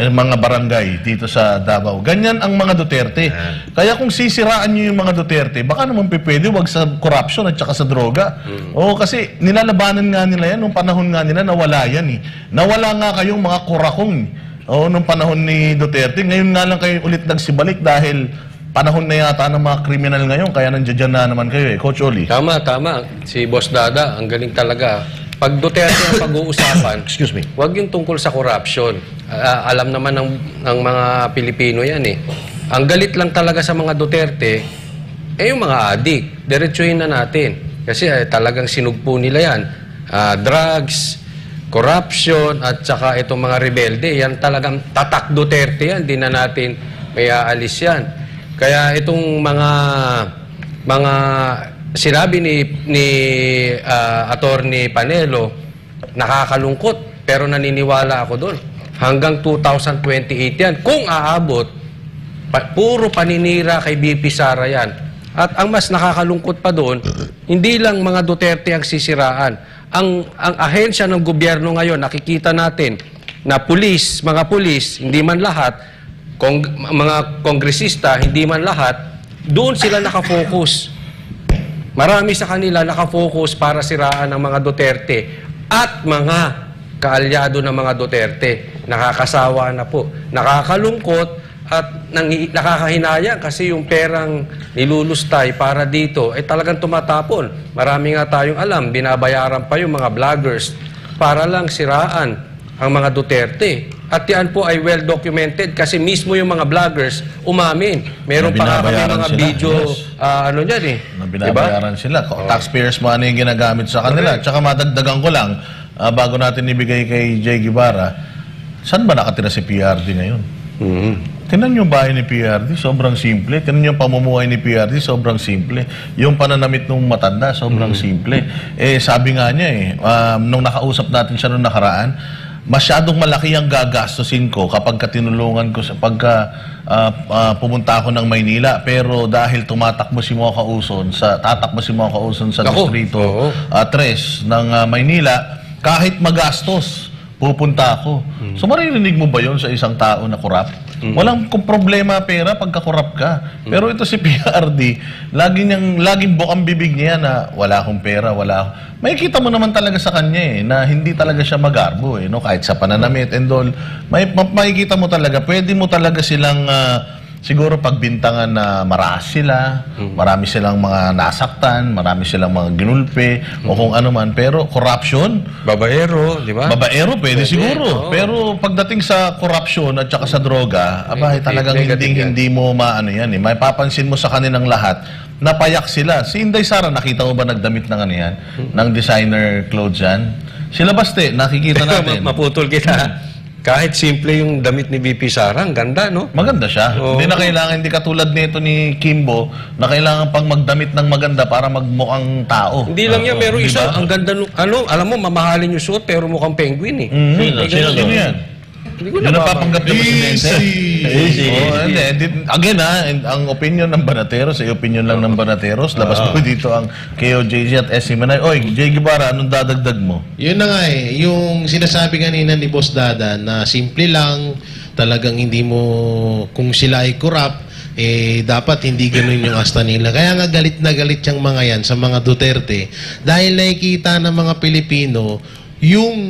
mga barangay dito sa Davao. Ganyan ang mga Duterte. Kaya kung sisiraan niyo yung mga Duterte, baka naman pwede wag sa corruption at saka sa droga. Kasi nilalabanan nga nila yan nung panahon nga nila nawala yan Nawala nga kayong mga kurakong nung panahon ni Duterte. Ngayon nga lang kayo ulit nagsibalik dahil panahon na yata ng mga kriminal ngayon, kaya nandiyan na naman kayo Coach Oli. Tama. Si Boss Dada, ang galing talaga. Pag Duterte ang pag-uusapan, excuse me, wag yung tungkol sa corruption. Alam naman ng mga Pilipino yan Ang galit lang talaga sa mga Duterte, yung mga adik. Diretsuhin na natin. Kasi talagang sinugpo nila yan. Drugs, corruption, at saka itong mga rebelde. Yan talagang tatak Duterte yan. Di na natin may aalis yan. Kaya itong mga sinabi ni Attorney Panelo, nakakalungkot, pero naniniwala ako doon. Hanggang 2028 yan. Kung aabot, puro paninira kay BP Sara yan. At ang mas nakakalungkot pa doon, hindi lang mga Duterte ang sisiraan. Ang ahensya ng gobyerno ngayon, nakikita natin na mga pulis, hindi man lahat, mga kongresista, hindi man lahat, doon sila nakafocus. Marami sa kanila nakafocus para siraan ng mga Duterte at mga kaalyado ng mga Duterte. Nakakasawa na po. Nakakalungkot at nakakahinayang kasi yung perang nilulustay para dito ay talagang tumatapon. Marami nga tayong alam, binabayaran pa yung mga vloggers para lang siraan ang mga Duterte. At yan po ay well documented kasi mismo yung mga vloggers umamin. Meron pa nga kami mga video, ano dyan eh. Binabayaran sila. Taxpayers money yung ginagamit sa kanila. Tsaka madagdagan ko lang, bago natin ibigay kay Jay Guevara, saan ba nakatira si PRD ngayon? Tinan yung bahay ni PRD, sobrang simple. Tinan yung pamumuhay ni PRD, sobrang simple. Yung pananamit ng matanda, sobrang simple. Sabi nga niya nung nakausap natin siya nung nakaraan, masyadong malaki ang gagastusin ko kapag tinulungan ko pagka pumunta ako ng Maynila. Pero dahil tatakbo si Mocha Uson sa distrito 3 ng Maynila, kahit magastos, pupunta ako. So maririnig mo ba yon sa isang tao na korap? Walang problema pera pagka korap ka. Pero ito si PRD, laging bukang bibig niya na wala akong pera, Makikita mo naman talaga sa kanya na hindi talaga siya magarbo no? Kahit sa pananamit and all. Makikita mo talaga, pwede mo talaga silang siguro pagbintangan na maras sila, marami silang mga nasaktan, marami silang mga ginulpe, o kung ano man. Pero corruption, babaero, di ba? Babaero, pwede siguro. Pero pagdating sa corruption at saka sa droga, talagang hindi mo maano yan. May papansin mo sa kanilang lahat, napayak sila. Si Inday Sara, nakita mo ba nagdamit ng ano yan? Ng designer clothes yan? Sila Baste, nakikita natin. Maputol kita. Kahit simple yung damit ni BP Sara, ang ganda, no? Maganda siya. Hindi na kailangan, hindi katulad nito ni Kimbo, na kailangan pang magdamit ng maganda para magmukhang tao. Hindi lang yan, meron isa, ang ganda, alam mo, mamahalin yung suot, pero mukhang penguin, eh. Sino yan? Hindi ko Yun napapanggap yung presidente. Easy. Again ang opinion ng Banateros ay opinion lang ng Banateros. Labas po dito ang KOJC at SC Manay. Oy, Jay Guevara, anong dadagdag mo? Yun na nga yung sinasabi kanina ni Boss Dada na simple lang, talagang hindi mo, kung sila ay corrupt, dapat hindi ganun yung asta nila. Kaya nga galit na galit yung mga yan sa mga Duterte dahil nakikita ng mga Pilipino yung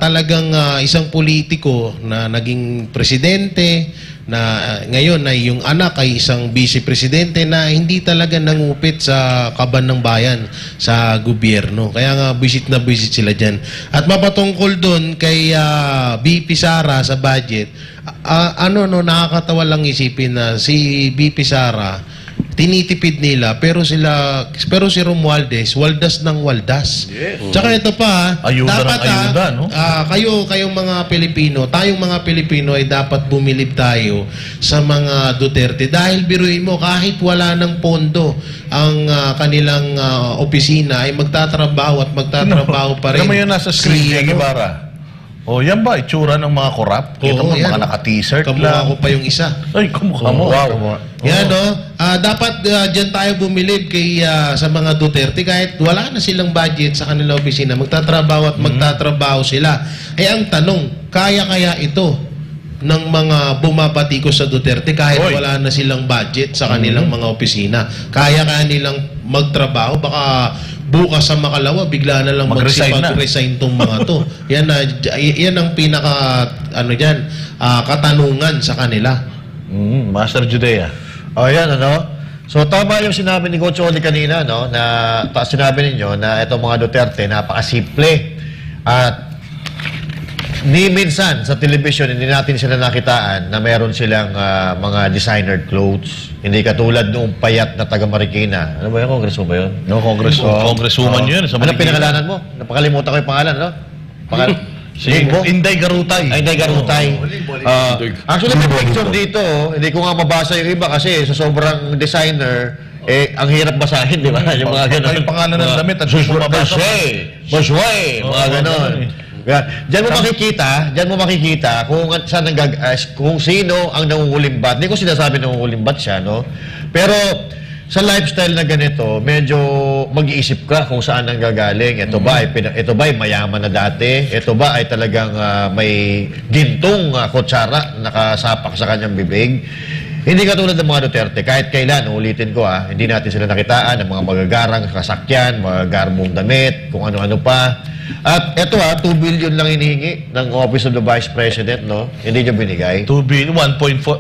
talagang isang politiko na naging presidente na ngayon ay yung anak ay isang vice-presidente na hindi talaga nangupit sa kaban ng bayan sa gobyerno. Kaya nga visit na visit sila dyan. At mapatungkol doon kay BP Sara sa budget, nakakatawa lang isipin na si BP Sara tinitipid nila pero si Romualdez waldas ng waldas. Tsaka ito pa, dapat kayong mga Pilipino, tayong mga Pilipino ay dapat bumilib tayo sa mga Duterte dahil biruin mo kahit wala ng pondo ang kanilang opisina ay magtatrabaho pa rin. Alam mo yun nasa screen ni Guevara. Yan ba itsura ng mga korap? Kita mo mga naka-t-shirt lang. Kamukha ko pa yung isa. Ay, kamukha mo. Wow. Yan dapat dyan tayo bumilib sa mga Duterte kahit wala na silang budget sa kanilang opisina. Magtatrabaho sila. Ang tanong, kaya ito ng mga bumabatikos sa Duterte kahit wala na silang budget sa kanilang mga opisina? Kaya nilang magtrabaho? Baka bukas sa Makalawa, bigla na lang mag-resign tong mga to. Yan ang pinaka katanungan sa kanila. Master Judea. Yan, So, tama yung sinabi ni Coach Oli kanina, na sinabi ninyo na itong mga Duterte, napakasimple. At ni minsan sa television, hindi natin sila nakitaan na meron silang mga designer clothes. Hindi katulad noong payat na taga Marikina. Ano ba yun? Congress mo ba yun? No, congresswoman yun. Ano pinangalanan mo? Napakalimutan ko yung pangalan, Si Inday Garutay. Inday Garutay. Actually, may picture dito. Hindi ko nga mabasa yung iba kasi sa sobrang designer, ang hirap basahin, di ba? Yung mga gano'n. Yung pangalan ng damit at Boshway, mga gano'n. Diyan mo makikita kung sino ang nangungulimbat. Hindi ko sinasabi nangungulimbat siya, no? Pero sa lifestyle na ganito, medyo mag-iisip ka kung saan ang gagaling. Ito ba ay mayaman na dati? Ito ba ay talagang may gintong kutsara nakasapak sa kanyang bibig? Hindi katulad ng mga Duterte. Kahit kailan, ulitin ko hindi natin sila nakitaan ng mga magagarang kasakyan, magagarbong damit, kung ano-ano pa. At ito 2 billion lang hinihingi ng Office of the Vice President, no? Hindi nyo binigay. 2 billion, 1.4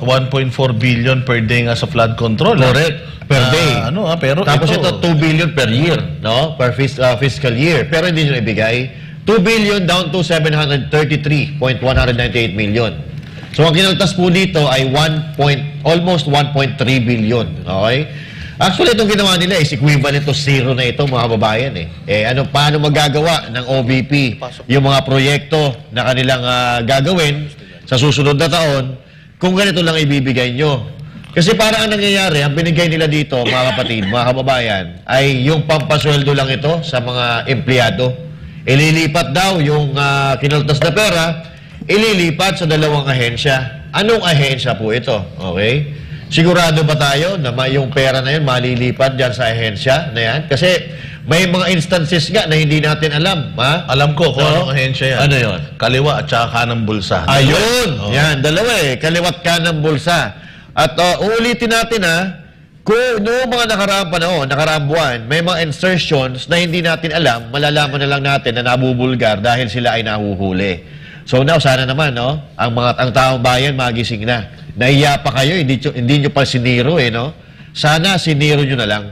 billion per day nga sa flood control. Correct. Per day. Pero tapos ito 2 billion per year, no? Per fiscal year. Pero hindi nyo ibigay. 2 billion down to 733.198 million. So ang kinaltas po dito ay almost 1.3 billion. Okay? Actually, itong ginawa nila is equivalent to zero na ito, mga kababayan. Paano magagawa ng OVP yung mga proyekto na kanilang gagawin sa susunod na taon kung ganito lang ibibigay nyo? Kasi parang ang nangyayari, ang binigay nila dito, mga kapatid, mga kababayan, ay yung pampasweldo lang ito sa mga empleyado. Ililipat daw yung kinaltas na pera, ililipat sa 2 ahensya. Anong ahensya po ito? Okay? Sigurado ba tayo na yung pera na yun malilipat dyan sa ahensya na yan? Kasi may mga instances nga na hindi natin alam. Ha? Alam ko kung anong ahensya yan. Ano yun? Kaliwa at saka kanang bulsa. Ayun! Yan, dalawa kaliwa at kanang bulsa. At uulitin natin kung noong mga nakaraang panahon, nakaraang buwan, may mga insertions na hindi natin alam, malalaman na lang natin na nabubulgar dahil sila ay nahuhuli. So now, sana naman, ang taong bayan magising na. Naiya pa kayo, hindi nyo pa siniro, no? Sana siniro nyo na lang.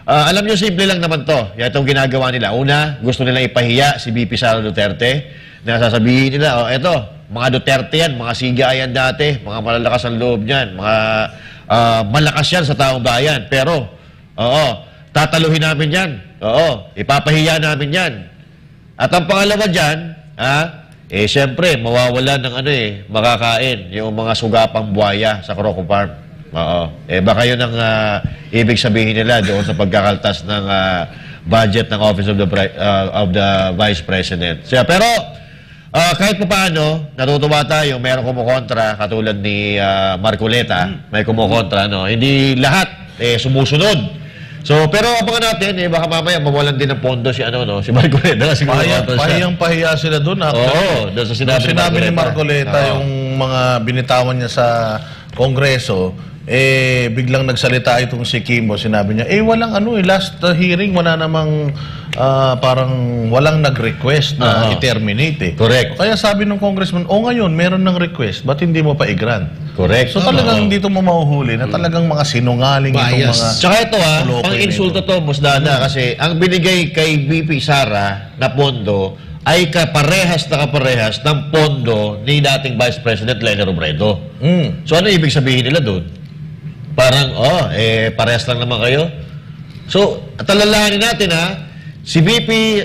Alam nyo, simple lang naman to. Yan itong ginagawa nila. Una, gusto nilang ipahiya si VP Sara Duterte. Na sasabihin nila, eto, mga Duterte yan, mga siga yan dati, mga malalakas ang loob niyan, mga malakas yan sa taong bayan. Pero, tataluhin namin yan. Ipapahiya namin yan. At ang pangalawa dyan, siyempre, mawawala ng makakain yung mga sugapang buhaya sa Croco Farm. Baka yun ang ibig sabihin nila doon sa pagkakaltas ng budget ng Office of the Vice President. Pero, kahit pa paano, natutuwa tayo, mayroong kumukontra, katulad ni Marcoleta, may kumukontra, hindi lahat sumusunod. So, pero abangan natin, baka mamaya mawalan din ng pondo si Marcoleta. Pahiyang-pahiya sila doon. Doon sa sinabi ni Marcoleta, yung mga binitawan niya sa Kongreso, biglang nagsalita itong si Kimbo, sinabi niya, walang last hearing, wala namang, parang walang nag-request na i-terminate. Correct. Kaya sabi ng congressman, ngayon, meron ng request, ba't hindi mo pa i-grant? Correct. So talagang dito mo mahuhuli na talagang mga sinungaling itong mga... Tsaka ito pang-insulto to, Musdana, kasi ang binigay kay VP Sara na pondo ay kaparehas ng pondo ni dating Vice President Leni Robredo. So ano ibig sabihin nila doon? Parang, parehas lang naman kayo. So, talalahanin natin si VP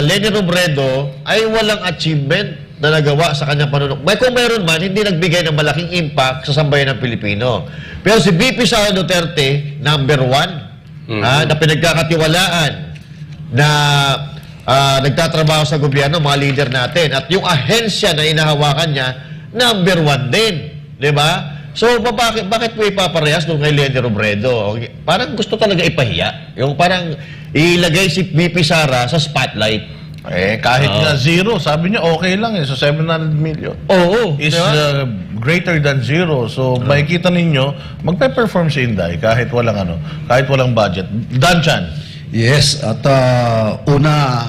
Leni Robredo ay walang achievement na nagawa sa kanyang panunok. Kung meron man, hindi nagbigay ng malaking impact sa sambayan ng Pilipino. Pero si VP Sara Duterte, number 1, na pinagkakatiwalaan, na nagtatrabaho sa gobyerno, mga leader natin. At yung ahensya na inahawakan niya, number 1 din. Diba? So, bakit po ipaparehas nung kay Leni Robredo? Parang gusto talaga ipahiya. Yung parang ilagay si VP Sara sa spotlight. Kahit nga zero, sabi niya okay lang so 700 million. Is greater than zero. So, makikita ninyo, magpe-perform si Inday kahit walang budget. Danchan. Yes, at una,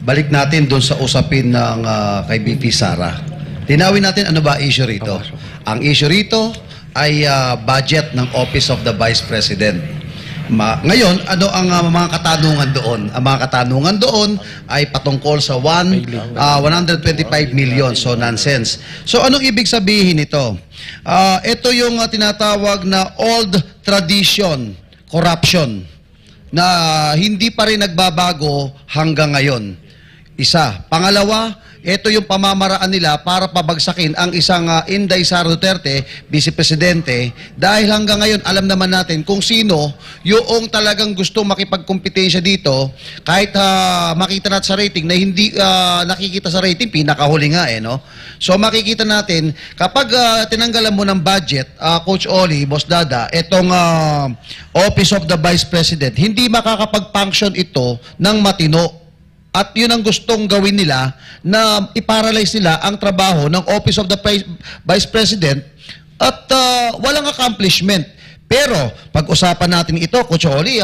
balik natin doon sa usapin ng kay VP Sara. Linawin natin ano ba issue rito. Ang issue rito ay budget ng Office of the Vice President. Ngayon, ano ang mga katanungan doon? Ang mga katanungan doon ay patungkol sa 125 million. So, nonsense. So, anong ibig sabihin nito? Ito yung tinatawag na old tradition, corruption, na hindi pa rin nagbabago hanggang ngayon. Isa. Pangalawa, ito yung pamamaraan nila para pabagsakin ang isang Inday Sara Duterte, Vice Presidente, dahil hanggang ngayon alam naman natin kung sino yung talagang gusto makipagkompetensya dito, kahit makita natin sa rating na hindi nakikita sa rating, pinakahuli nga no? So makikita natin, kapag tinanggalan mo ng budget, Coach Oli, Boss Dada, itong Office of the Vice President, hindi makakapag-function ito ng matino. At yun ang gustong gawin nila, na iparalyze nila ang trabaho ng Office of the Vice President at walang accomplishment. Pero pag-usapan natin ito, Coach Oli,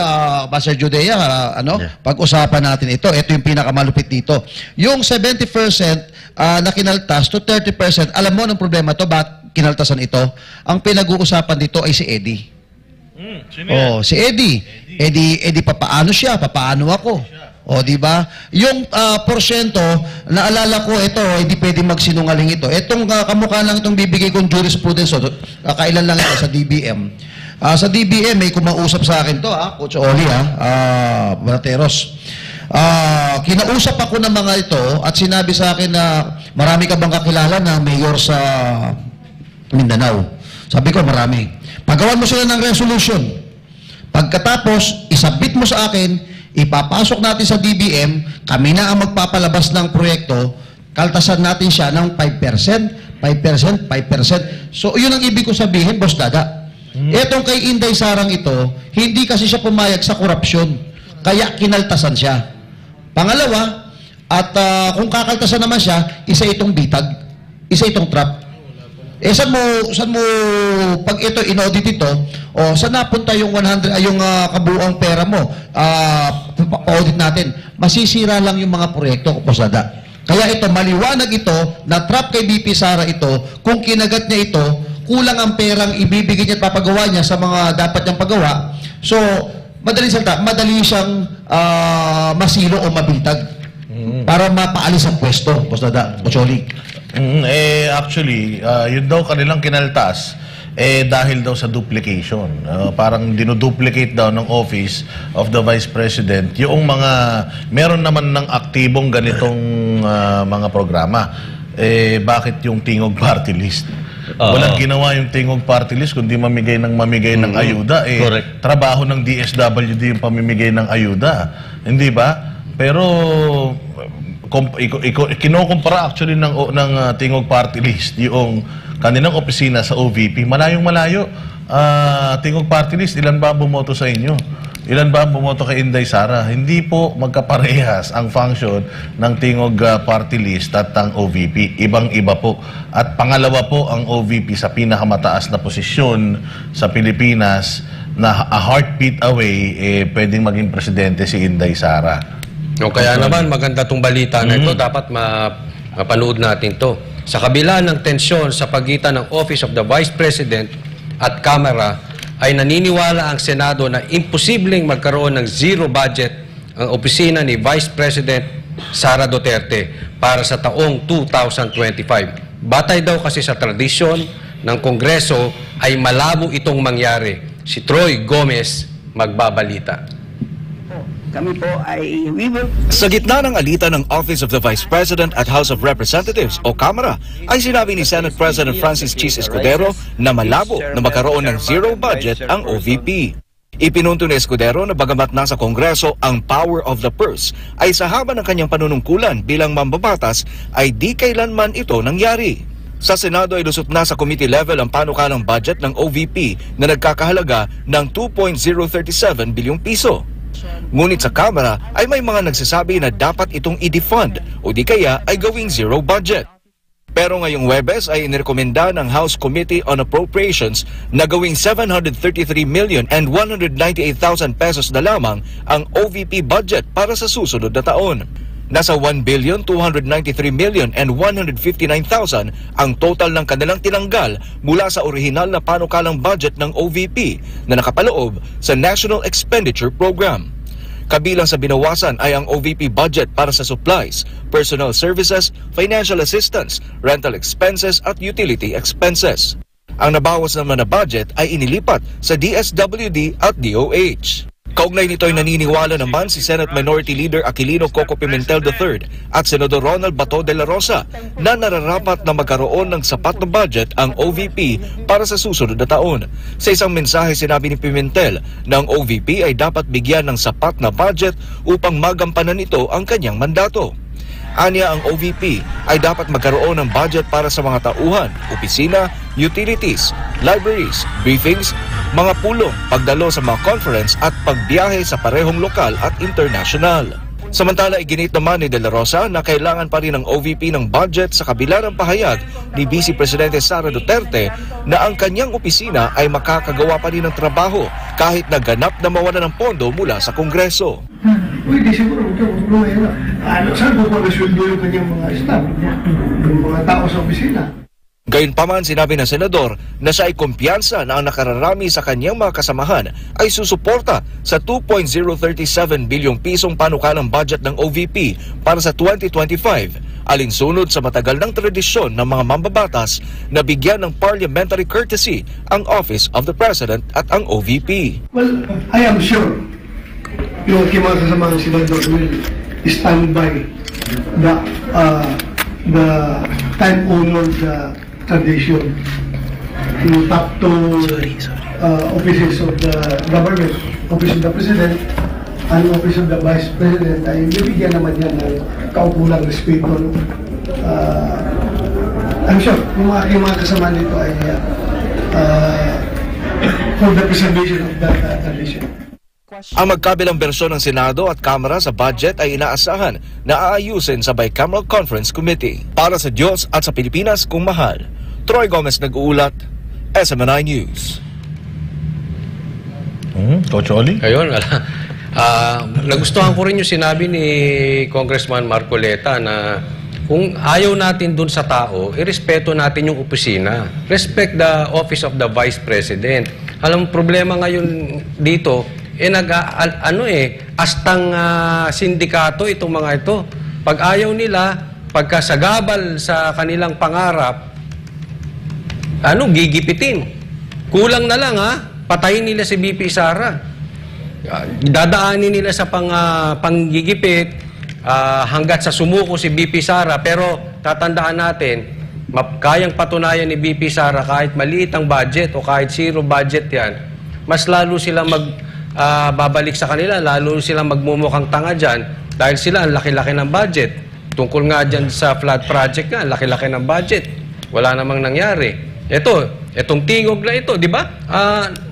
Pastor Judea, pag-usapan natin ito. Ito yung pinakamalupit dito. Yung 70% na kinaltas to 30%, alam mo ng problema to, bakit kinaltasan ito? Ang pinag-uusapan dito ay si Eddie. Si Eddie. Eddie, papaano siya? Papaano ako? Di ba? Yung porsyento, naalala ko ito, hindi pwedeng magsinungaling ito. Itong kamukha lang itong bibigay kong jurisprudence, kailan lang ito sa DBM. Sa DBM, may kumausap sa akin to, Coach Oli, Banateros. Kinausap ako ng mga ito at sinabi sa akin na marami ka bang kakilala na mayor sa Mindanao? Sabi ko, marami. Pagawan mo sila ng resolution. Pagkatapos, isubmit mo sa akin, ipapasok natin sa DBM, kami na ang magpapalabas ng proyekto, kaltasan natin siya ng 5%, 5%, 5%. So, yun ang ibig ko sabihin, Boss Dada. Etong kay Inday Sarang ito, hindi kasi siya pumayag sa korupsyon, kaya kinaltasan siya. Pangalawa, at kung kakaltasan naman siya, isa itong bitag, isa itong trap. Saan mo pag ito inaudit ito, saan napunta yung 100 yung kabuuang pera mo? Pa-audit natin. Masisira lang yung mga proyekto, Posada. Kaya ito, maliwanag ito, na trap kay BP Sara ito, kung kinagat niya ito, kulang ang perang ibibigay niya at papagawa niya sa mga dapat niyang pagawa. So, madali siyang masilo o mabintag para mapaalis ang pwesto, Posada, Pocholi. Actually, yun daw kanilang kinaltas dahil daw sa duplication. Parang dinuduplicate daw ng Office of the Vice President yung mga meron naman ng aktibong ganitong mga programa. Bakit yung Tingog Party List? Walang ginawa yung Tingog Party List kundi mamigay ng ayuda. Trabaho ng DSWD yung pamimigay ng ayuda. Hindi ba? Pero kinokumpara actually ng Tingog Party List yung kanilang opisina sa OVP, malayong-malayo. Tingog Party List, ilan ba bumoto sa inyo? Ilan ba bumoto kay Inday Sara? Hindi po magkaparehas ang function ng Tingog Party List at ang OVP. Ibang-iba po. At pangalawa po ang OVP sa pinakamataas na posisyon sa Pilipinas na a heartbeat away, pwedeng maging presidente si Inday Sara. Kaya naman maganda tong balita na ito, dapat mapanood natin to. Sa kabila ng tensyon sa pagitan ng Office of the Vice President at Kamara, ay naniniwala ang Senado na imposibleng magkaroon ng zero budget ang opisina ni Vice President Sara Duterte para sa taong 2025. Batay daw kasi sa tradisyon ng Kongreso ay malabo itong mangyari. Si Troy Gomez magbabalita. Kami po ay Sa gitna ng alitan ng Office of the Vice President at House of Representatives o Kamara, ay sinabi ni Senate President Francis Chis Escudero na malabo na magkaroon ng zero budget ang OVP. Ipinunto ni Escudero na bagamat nasa Kongreso ang power of the purse, ay sa haba ng kanyang panunungkulan bilang mambabatas ay di kailanman ito nangyari. Sa Senado ay lusot na sa committee level ang panukalang budget ng OVP na nagkakahalaga ng 2.037 bilyong piso. Ngunit sa Kamara ay may mga nagsasabi na dapat itong i-defund o di kaya ay gawing zero budget. Pero ngayong Huwebes ay inirekomenda ng House Committee on Appropriations na gawing 733,198,000 pesos na lamang ang OVP budget para sa susunod na taon. Nasa 1,293,159,000 ang total ng kanilang tinanggal mula sa orihinal na panukalang budget ng OVP na nakapaloob sa National Expenditure Program. Kabilang sa binawasan ay ang OVP budget para sa supplies, personal services, financial assistance, rental expenses at utility expenses. Ang nabawas naman na budget ay inilipat sa DSWD at DOH. Kaugnay nito'y naniniwala naman si Senate Minority Leader Aquilino Coco Pimentel III at Senador Ronald Bato de la Rosa na nararapat na magkaroon ng sapat na budget ang OVP para sa susunod na taon. Sa isang mensahe sinabi ni Pimentel na ang OVP ay dapat bigyan ng sapat na budget upang magampanan nito ang kanyang mandato. Anya, ang OVP ay dapat magkaroon ng budget para sa mga tauhan, opisina, utilities, libraries, briefings, mga pulong, pagdalo sa mga conference at pagbiyahe sa parehong lokal at international. Samantala, iginit naman ni De La Rosa na kailangan pa rin ng OVP ng budget sa kabila ng pahayag ni Vice Presidente Sara Duterte na ang kanyang opisina ay makakagawa pa rin ng trabaho kahit na ganap na mawala ng pondo mula sa Kongreso. Uy, di siguro, problema. Saan ko na sweldo yung kanyang mga staff, yung mga tao sa opisina? Gayunpaman, sinabi ng senador na siya ay kumpiyansa na ang nakararami sa kanyang mga kasamahan ay susuporta sa 2.037 bilyong pisong panukalang budget ng OVP para sa 2025, alinsunod sa matagal ng tradisyon ng mga mambabatas na bigyan ng parliamentary courtesy ang Office of the President at ang OVP. Well, I am sure yung aking mga kasamahan senador will stand by the time-honored tradition to top two offices of the government, Office of the President and Office of the Vice President, ay bibigyan naman yan ng kaukulang respeto. I'm sure yung aking mga kasama nito ay for the preservation of that tradition. Ang magkabilang bersyon ng Senado at Kamara sa budget ay inaasahan na aayusin sa Bicameral Conference Committee. Para sa Diyos at sa Pilipinas kung mahal, Troy Gomez nag-uulat, SMNI News. Coach Oli? Ayun, nagustuhan ko rin yung sinabi ni Congressman Marcoleta na kung ayaw natin dun sa tao, irespeto natin yung opisina. Respect the Office of the Vice President. Alam, problema ngayon dito, astang sindikato itong mga ito. Pag ayaw nila, pagkasagabal sa kanilang pangarap, gigipitin. Kulang na lang patayin nila si BP Sara. Dadaanin nila sa panggigipit hanggat sa sumuko si BP Sara. Pero tatandaan natin, kayang patunayan ni BP Sara kahit maliit ang budget o kahit zero budget yan, mas lalo silang babalik sa kanila, lalo silang magmumukhang tanga dyan dahil sila ang laki-laki ng budget. Tungkol nga dyan sa flood project nga, laki-laki ng budget. Wala namang nangyari. Itong tingog na ito, di ba?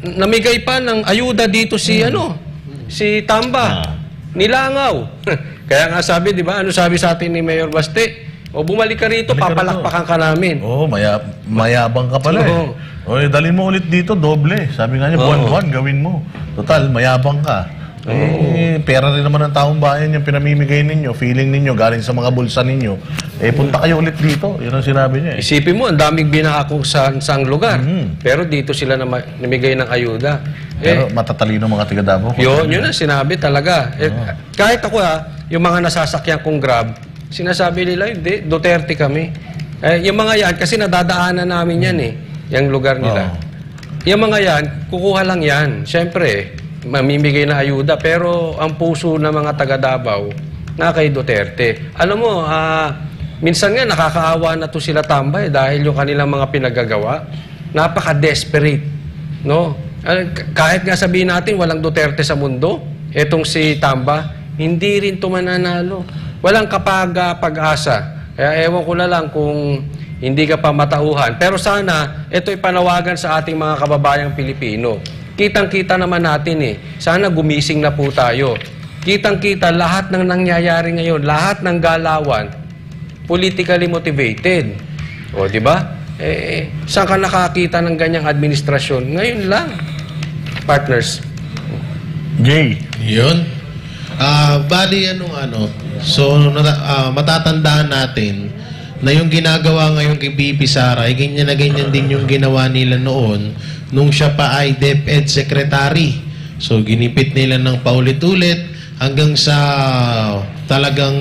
Namigay pa ng ayuda dito si Tamba. Nilangaw. Kaya nga sabi, di ba? Ano sabi sa atin ni Mayor Baste? O bumalik ka rito, papalakpakan ka namin. Mayabang ka pala dalhin mo ulit dito, doble. Sabi nga niya, buwan-buwan, gawin mo. Total, mayabang ka. Pera rin naman ng taong bayan yung pinamimigay ninyo, feeling ninyo, galing sa mga bulsa ninyo. Punta kayo ulit dito. Yun ang sinabi niya. Isipin mo, ang daming binahakong sa lugar. Pero dito sila namigay ng ayuda. Pero matatalino mga tiga Davao. Yun ang sinabi talaga. Kahit ako yung mga nasasakyan kong Grab, sinasabi nila, hindi, Duterte kami. Yung mga yan, kasi nadadaanan namin yan yung lugar nila. Yung mga yan, kukuha lang yan. Siyempre, mamimigay na ayuda. Pero ang puso ng mga taga Davao, na kay Duterte. Alam mo, minsan nga nakakaawa na to sila Tambay dahil yung kanilang mga pinagagawa, napaka-desperate. No? Kahit nga sabihin natin, walang Duterte sa mundo, etong si Tamba, hindi rin ito mananalo. Walang pag-asa. Kaya ewan ko na lang kung hindi ka pa matauhan. Pero sana, ito'y panawagan sa ating mga kababayang Pilipino. Kitang-kita naman natin Sana gumising na po tayo. Kitang-kita lahat ng nangyayari ngayon, lahat ng galawan, politically motivated. O, di ba? Saan ka nakakita ng ganyang administrasyon? Ngayon lang, partners. Jay. Yun. Bali, so matatandaan natin na yung ginagawa ngayon kay BP Sara, ay ganyan na ganyan din yung ginawa nila noon nung siya pa ay DepEd Secretary. So, ginipit nila ng paulit-ulit hanggang sa talagang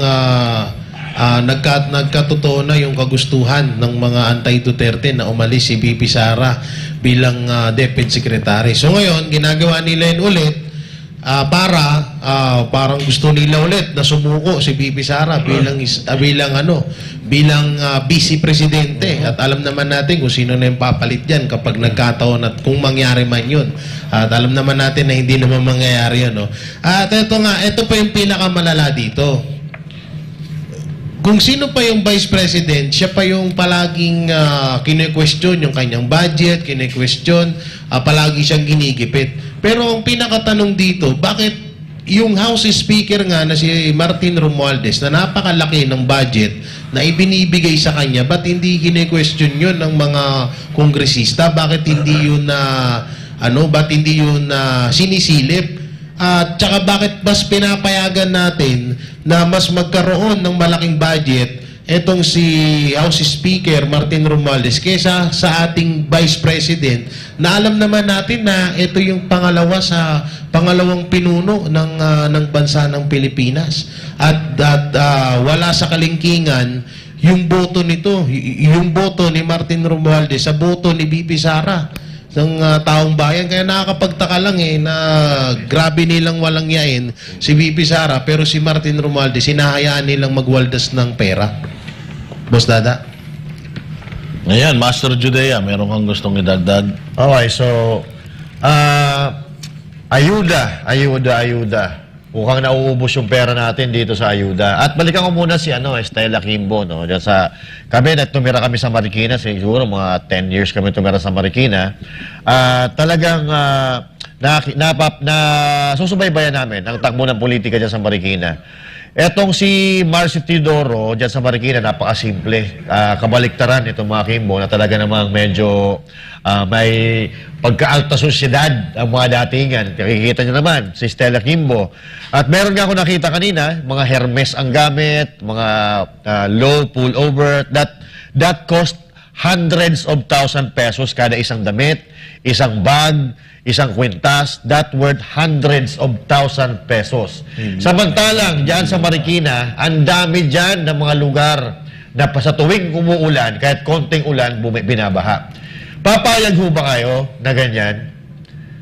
nagkatotoo na yung kagustuhan ng mga anti-Duterte na umalis si BP Sara bilang DepEd Secretary. So, ngayon, ginagawa nila yun ulit parang gusto nila ulit na sumuko si BP Sara bilang vice presidente. At alam naman natin kung sino na yung papalit diyan kapag nagkataon at kung mangyari man yun. At alam naman natin na hindi naman mangyayari yun. No? At ito pa yung pinakamalala dito. Kung sino pa yung vice president, siya pa yung palaging kine-question yung kanyang budget, kine-question, palagi siyang ginigipit. Pero ang pinakatanong dito, bakit yung House Speaker nga na si Martin Romualdez na napakalaki ng budget na ibinibigay sa kanya, ba't hindi kine-question yun ng mga kongresista? Bakit hindi yun ba't hindi yun sinisilip? At saka bakit mas pinapayagan natin na mas magkaroon ng malaking budget etong si House Speaker Martin Romualdez kesa sa ating Vice President na alam naman natin na ito yung pangalawang pinuno ng bansa ng Pilipinas at wala sa kalingkingan yung boto nito, yung boto ni Martin Romualdez sa boto ni BP Sara ng taong bayan. Kaya nakakapagtaka lang na grabe nilang walang yain si BP Sara pero si Martin Romualdez hinahayaan nilang magwaldas ng pera. Boss Dada? Ayan, Master Judea, meron kang gustong idagdag? Okay, so ayuda. Mukhang nauubos yung pera natin dito sa ayuda. At balikan ko muna si Stella Kimbo, no? Diyan sa tumira kami sa Marikina, siguro mga 10 years kami tumira sa Marikina. Talagang susubaybayan namin ang takbo ng politika diyan sa Marikina. Etong si Marcy Teodoro diyan sa Marikina, napakasimple. Kabaliktaran itong mga Kimbo na talaga namang medyo may pagka-alta sosyedad ang mga datingan. Nakikita nyo naman, si Stella Kimbo. At meron nga ako nakita kanina, mga Hermes ang gamit, mga low pullover, that cost hundreds of thousand pesos kada isang damit, isang bag, isang kwintas, that worth hundreds of thousand pesos. Samantalang, dyan sa Marikina, ang dami dyan ng mga lugar na sa tuwing umuulan, kahit konting ulan, binabaha. Papayag ho ba kayo na ganyan?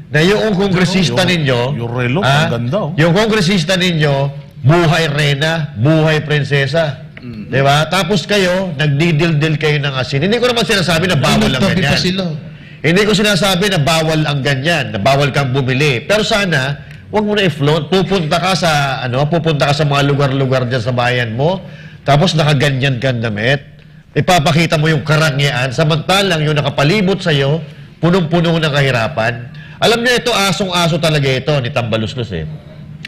Na yung kongresista ninyo, yung relo, ang ganda. Yung kongresista ninyo, buhay reyna, buhay prinsesa. Diba? Tapos kayo, nagdidildil kayo ng asin. Hindi ko naman sinasabi na bawal ang ganyan. Hindi ko sinasabi na bawal ang ganyan, na bawal kang bumili. Pero sana, huwag mo na i-float. Pupunta ka sa mga lugar-lugar dyan sa bayan mo, tapos nakaganyan kang damit. Ipapakita mo yung karangyaan, samantalang yung nakapalibot sa'yo, punong-puno ng kahirapan. Alam niyo, ito, asong-aso talaga ito ni Tambaluslos eh.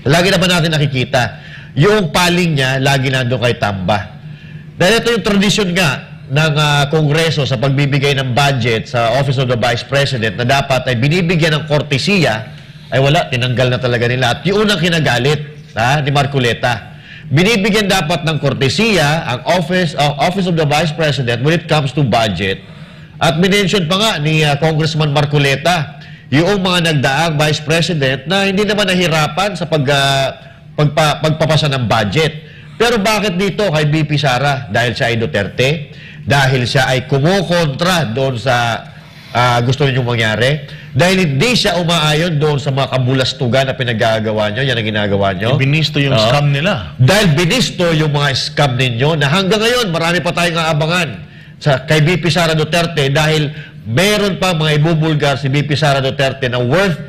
Lagi naman natin nakikita. Yung paling niya, lagi nandun kay Tamba. Dahil ito yung tradisyon nga ng Kongreso sa pagbibigay ng budget sa Office of the Vice President na dapat ay binibigyan ng kortesiya, ay wala, tinanggal na talaga nila. At yung unang kinagalit ni Marcoleta, binibigyan dapat ng kortesiya ang Office of the Vice President when it comes to budget. At minention pa nga ni Congressman Marcoleta yung mga nagdaang Vice President na hindi naman nahirapan sa pagpapasa ng budget. Pero bakit dito kay BP Sara? Dahil siya ay Duterte? Dahil siya ay kumukontra doon sa gusto ninyong mangyari? Dahil hindi siya umaayon doon sa mga kabulastugan na pinagagawa nyo, yan ang ginagawa nyo. Binisto yung scam nila. Dahil binisto yung mga scam ninyo na hanggang ngayon, marami pa tayong aabangan kay BP Sara Duterte dahil meron pa mga ibubulgar si BP Sara Duterte na worth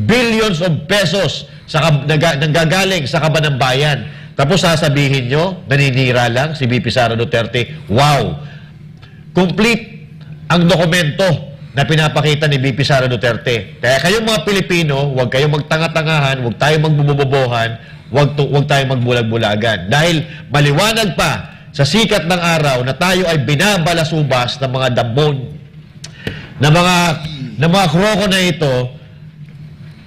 billions of pesos nanggagaling sa kaban ng bayan. Tapos sasabihin nyo, naninira lang si BP Sara Duterte. Wow! Complete ang dokumento na pinapakita ni BP Sara Duterte. Kaya kayong mga Pilipino, huwag kayong magtanga-tangahan, huwag tayong magbubobobohan, huwag tayong magbulag-bulagan. Dahil maliwanag pa sa sikat ng araw na tayo ay binabalasubas ng mga dambon, na mga kroko na ito.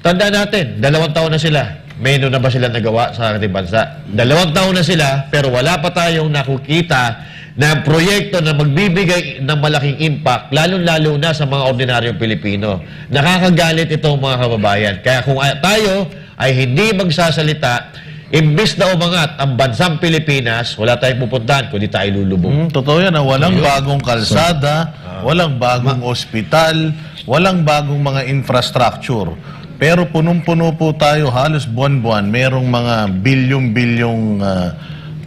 Tandaan natin, 2 taon na sila. Meno na ba sila nagawa sa ating bansa? 2 taon na sila, pero wala pa tayong nakukita na proyekto na magbibigay ng malaking impact, lalo-lalo na sa mga ordinaryong Pilipino. Nakakagalit ito mga kababayan. Kaya kung tayo ay hindi magsasalita, imbis na umangat ang bansang Pilipinas, wala tayong pupuntahan kundi tayo lulubog. Totoo yan. Walang bagong kalsada, walang bagong ospital, walang bagong mga infrastructure. Pero punong-puno po tayo, halos buwan-buwan, merong mga bilyong-bilyong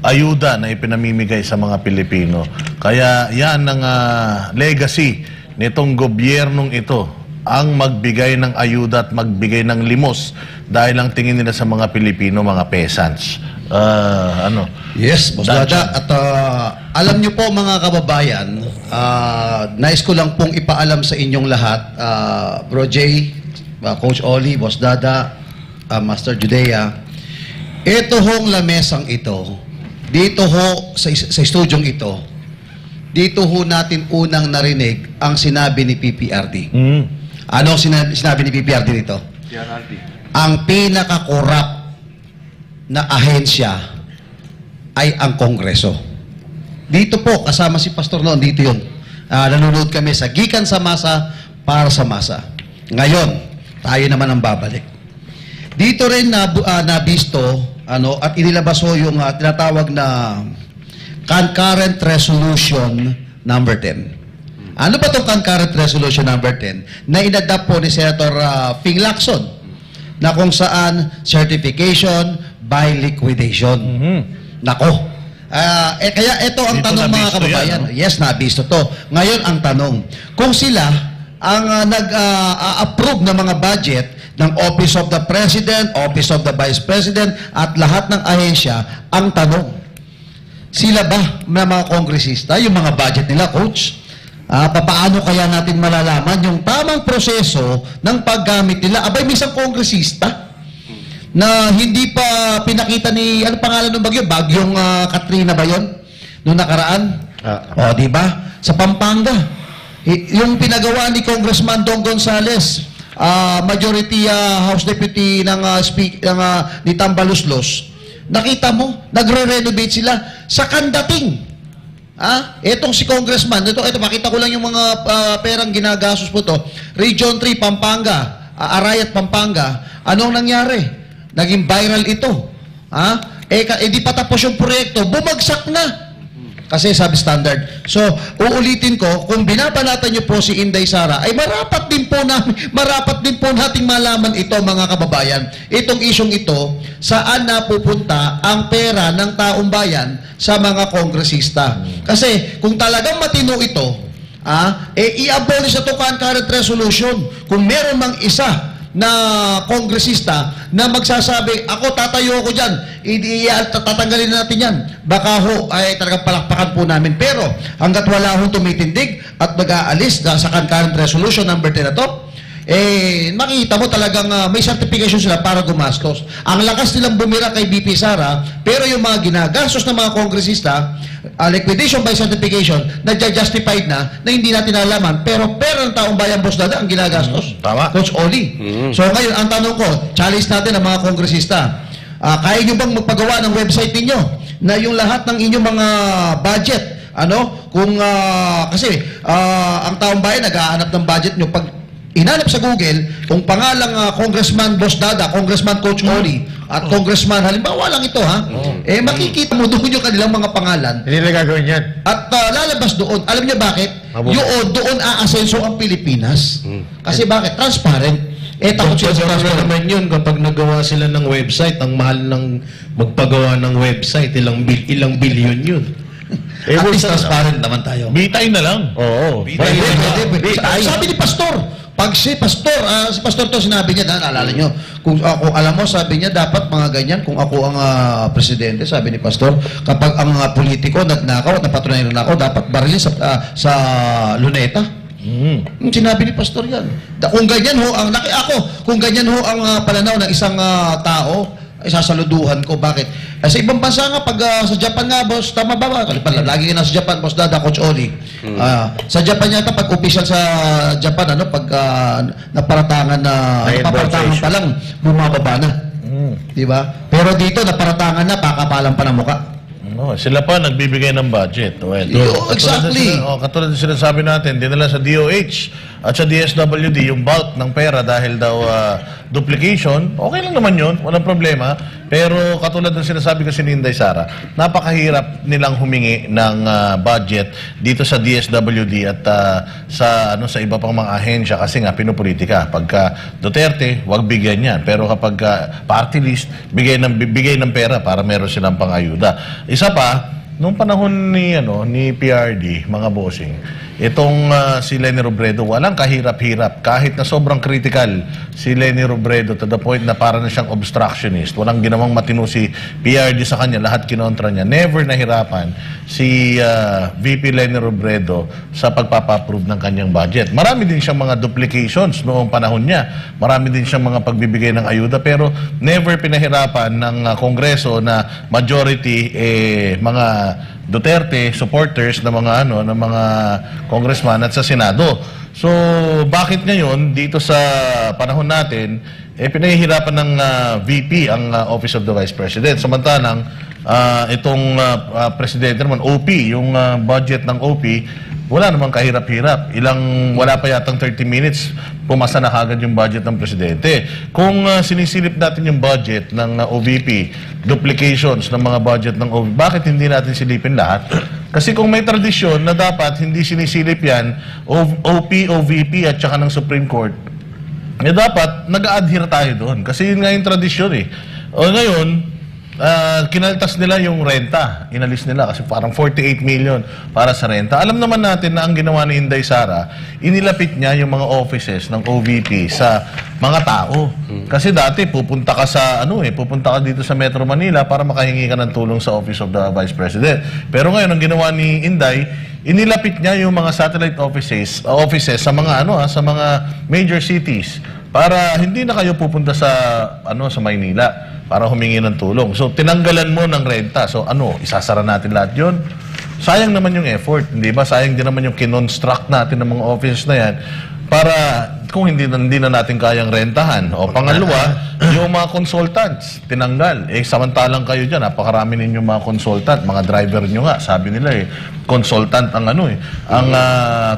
ayuda na ipinamimigay sa mga Pilipino. Kaya yan ang legacy nitong gobyernong ito, ang magbigay ng ayuda at magbigay ng limos dahil ang tingin nila sa mga Pilipino, mga peasants. Yes, Boss Dada. At alam niyo po mga kababayan, nais ko lang pong ipaalam sa inyong lahat, Bro Jay, Coach Oli, Boss Dada, Master Judea, ito hong lamesang ito, dito ho sa studyong ito, dito ho natin unang narinig ang sinabi ni PPRD. Ano sinabi ni PPRD nito? Ang pinaka-corrupt na ahensya ay ang Kongreso. Dito po, kasama si Pastor noon, dito yun. Nanonood kami sa Gikan sa Masa para sa Masa. Ngayon, tayo naman ang babalik. Dito rin nabisto at inilabas ho yung tinatawag na Concurrent Resolution number 10. Ano ba itong Concurrent Resolution number 10? Na inadapt po ni Senator Ping Lacson na kung saan certification by liquidation. Nako. Kaya ito ang tanong mga kababayan. Yes, nabisto to. Ngayon ang tanong, kung sila ang nag-approve ng mga budget ng Office of the President, Office of the Vice President, at lahat ng ahensya, ang tanong, sila ba na mga kongresista, yung mga budget nila, Coach, paano kaya natin malalaman yung tamang proseso ng paggamit nila? Abay, may isang kongresista na hindi pa pinakita ni, ano pangalan ng bagyo? Bagyong Katrina ba yun? Noong nakaraan? Di ba? Sa Pampanga. Yung pinagawa ni Congressman Don Gonzales, Majority House Deputy ni Tambaluslos, nakita mo, nagre-renovate sila sa Kandating. Etong si Congressman, ito makita ko lang yung mga perang ginagastos po to. Region 3, Pampanga, Arayat, Pampanga. Anong nangyari? Naging viral ito. Di pa tapos yung proyekto, bumagsak na. Kasi sabi standard. So, uulitin ko, kung binabalatan niyo po si Inday Sara, ay marapat din po nating malaman ito mga kababayan. Itong isyong ito, saan napupunta ang pera ng taong bayan sa mga kongresista. Kasi kung talagang matino ito, i-abolish na ito concurrent resolution. Kung meron mang isa na kongresista na magsasabi, ako tatayo ako dyan, tatanggalin natin yan. Baka ho, ay talagang palakpakan po namin. Pero hanggat wala hong tumitindig at mag-aalis sa concurrent resolution number 10 na to, makita mo talagang may certification sila para gumastos. Ang lakas nilang bumira kay BP Sara, pero yung mga ginagastos ng mga kongresista, liquidation by certification, nagja-justified na hindi natin alaman, pero pera ng taong bayan, Boss Dada, ang ginagastos. Tama. Coach Oli. So ngayon, ang tanong ko, challenge natin ang mga kongresista. Kaya nyo bang magpagawa ng website ninyo na yung lahat ng inyong mga budget, kasi ang taong bayan nag-aanap ng budget nyo, pag inanap sa Google, kung pangalang Congressman Boss Dada, Congressman Coach Oli, at Congressman, halimbawa lang ito makikita mo doon yung kanilang mga pangalan. Hindi na gagawin yan. At lalabas doon. Alam niyo bakit? Doon aasenso ang Pilipinas. Kasi bakit? Transparent. Takot sila sa transparent. Naman yun, kapag nagawa sila ng website, ang mahal ng magpagawa ng website, ilang bilyon yun. At least transparent naman tayo. Bitay na lang. Oo. Pwede. Sabi ni Pastor, pag si Pastor to sinabi niya, naalala nyo, kung alam mo, sabi niya, dapat mga ganyan, kung ako ang presidente, sabi ni Pastor, kapag ang politiko nagnakaw at napatunayan na ako, dapat barilin sa luneta. Sinabi ni Pastor yan. Kung ganyan ho, kung ganyan ho ang pananaw ng isang tao, ay sasaluduhan ko. Bakit? Sa ibang bansa nga, pag sa Japan nga, Boss, tama ba? Lagi ka na sa Japan, Boss Dada, Coach Oli. Sa Japan yata, pag official sa Japan, pag naparatangan pa lang, bumababa na. Diba? Pero dito, naparatangan na, pakapalan pa ng muka. Sila pa nagbibigay ng budget. Exactly. Katulad ng sinasabi natin, dinala sa DOH at sa DSWD yung bulk ng pera dahil daw duplication, okay lang naman yun, walang problema. Pero katulad ng sinasabi kasi ni Inday Sara, napakahirap nilang humingi ng budget dito sa DSWD at sa iba pang mga ahensya kasi nga pinupolitika. Pagka Duterte, wag bigyan yan. Pero kapag party list, bigay ng pera para meron silang pang-ayuda. Isa pa, nung panahon ni PRD, mga bossing, itong si Leni Robredo, walang kahirap-hirap. Kahit na sobrang critical si Leni Robredo to the point na para na siyang obstructionist, walang ginawang matino si PRD sa kanya, lahat kinontra niya. Never nahirapan si VP Leni Robredo sa pagpapa-approve ng kanyang budget. Marami din siyang mga duplications noong panahon niya. Marami din siyang mga pagbibigay ng ayuda, pero never pinahirapan ng Kongreso na majority mga Duterte supporters ng mga congressman at sa Senado. So, bakit ngayon dito sa panahon natin pinahihirapan ng VP ang Office of the Vice President, samantalang itong presidente naman, OP, yung budget ng OP, wala namang kahirap-hirap. Wala pa yatang 30 minutes, pumasa na agad yung budget ng presidente. Kung sinisilip natin yung budget ng OVP, duplications ng mga budget ng OVP, bakit hindi natin silipin lahat? Kasi kung may tradisyon na dapat hindi sinisilip yan, OP, OVP at saka ng Supreme Court, dapat nag-a-adhere tayo doon. Kasi yun nga yung tradisyon eh. O ngayon, kinaltas nila yung renta. Inalis nila kasi parang 48 million para sa renta. Alam naman natin na ang ginawa ni Inday Sara, inilapit niya yung mga offices ng OVP sa mga tao. Kasi dati pupunta ka sa pupunta ka dito sa Metro Manila para makahingi ka ng tulong sa Office of the Vice President. Pero ngayon ang ginawa ni Inday, inilapit niya yung mga satellite offices sa mga sa mga major cities para hindi na kayo pupunta sa sa Maynila para humingi ng tulong. So, tinanggalan mo ng renta. So, isasara natin lahat yun? Sayang naman yung effort, hindi ba? Sayang din naman yung kinonstruct natin ng mga offices na yan para kung hindi na natin kayang rentahan. O pangalawa, yung mga consultants, tinanggal. Samantalang kayo dyan, napakarami ninyong mga consultant, mga driver nyo nga, sabi nila consultant ang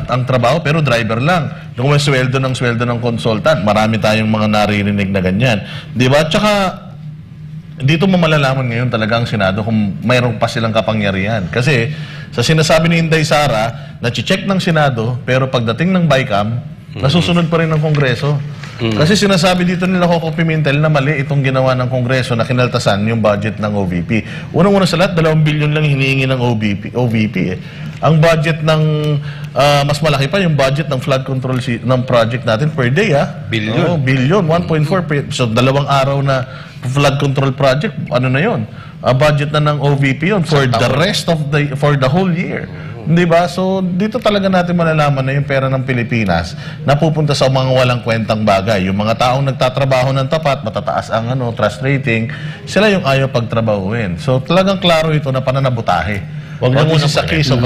ang trabaho, pero driver lang. Kung may sweldo ng consultant, marami tayong mga naririnig na ganyan. Di ba? Tsaka, dito mo malalaman ngayon talaga ang Senado kung mayroon pa silang kapangyarihan. Kasi sa sinasabi ni Inday Sara, na-check ng Senado, pero pagdating ng BICAM, nasusunod pa rin ng Kongreso. Kasi sinasabi dito nila Coco Pimentel na mali itong ginawa ng Kongreso na kinaltasan yung budget ng OVP. Unang-una sa lahat, 2 billion lang hinihingi ng OVP. Ang budget ng, mas malaki pa yung budget ng flood control ng project natin per day. Billion. Billion, 1.4. So 2 araw na flood control project, na yun? Budget na ng OVP yun for the whole year. Di ba? So, dito talaga natin malalaman na yung pera ng Pilipinas napupunta sa mga walang kwentang bagay. Yung mga taong nagtatrabaho ng tapat, matataas ang trust rating, sila yung ayaw pagtrabahuin. So, talagang klaro ito na pananabutahe. Huwag na muna sa case of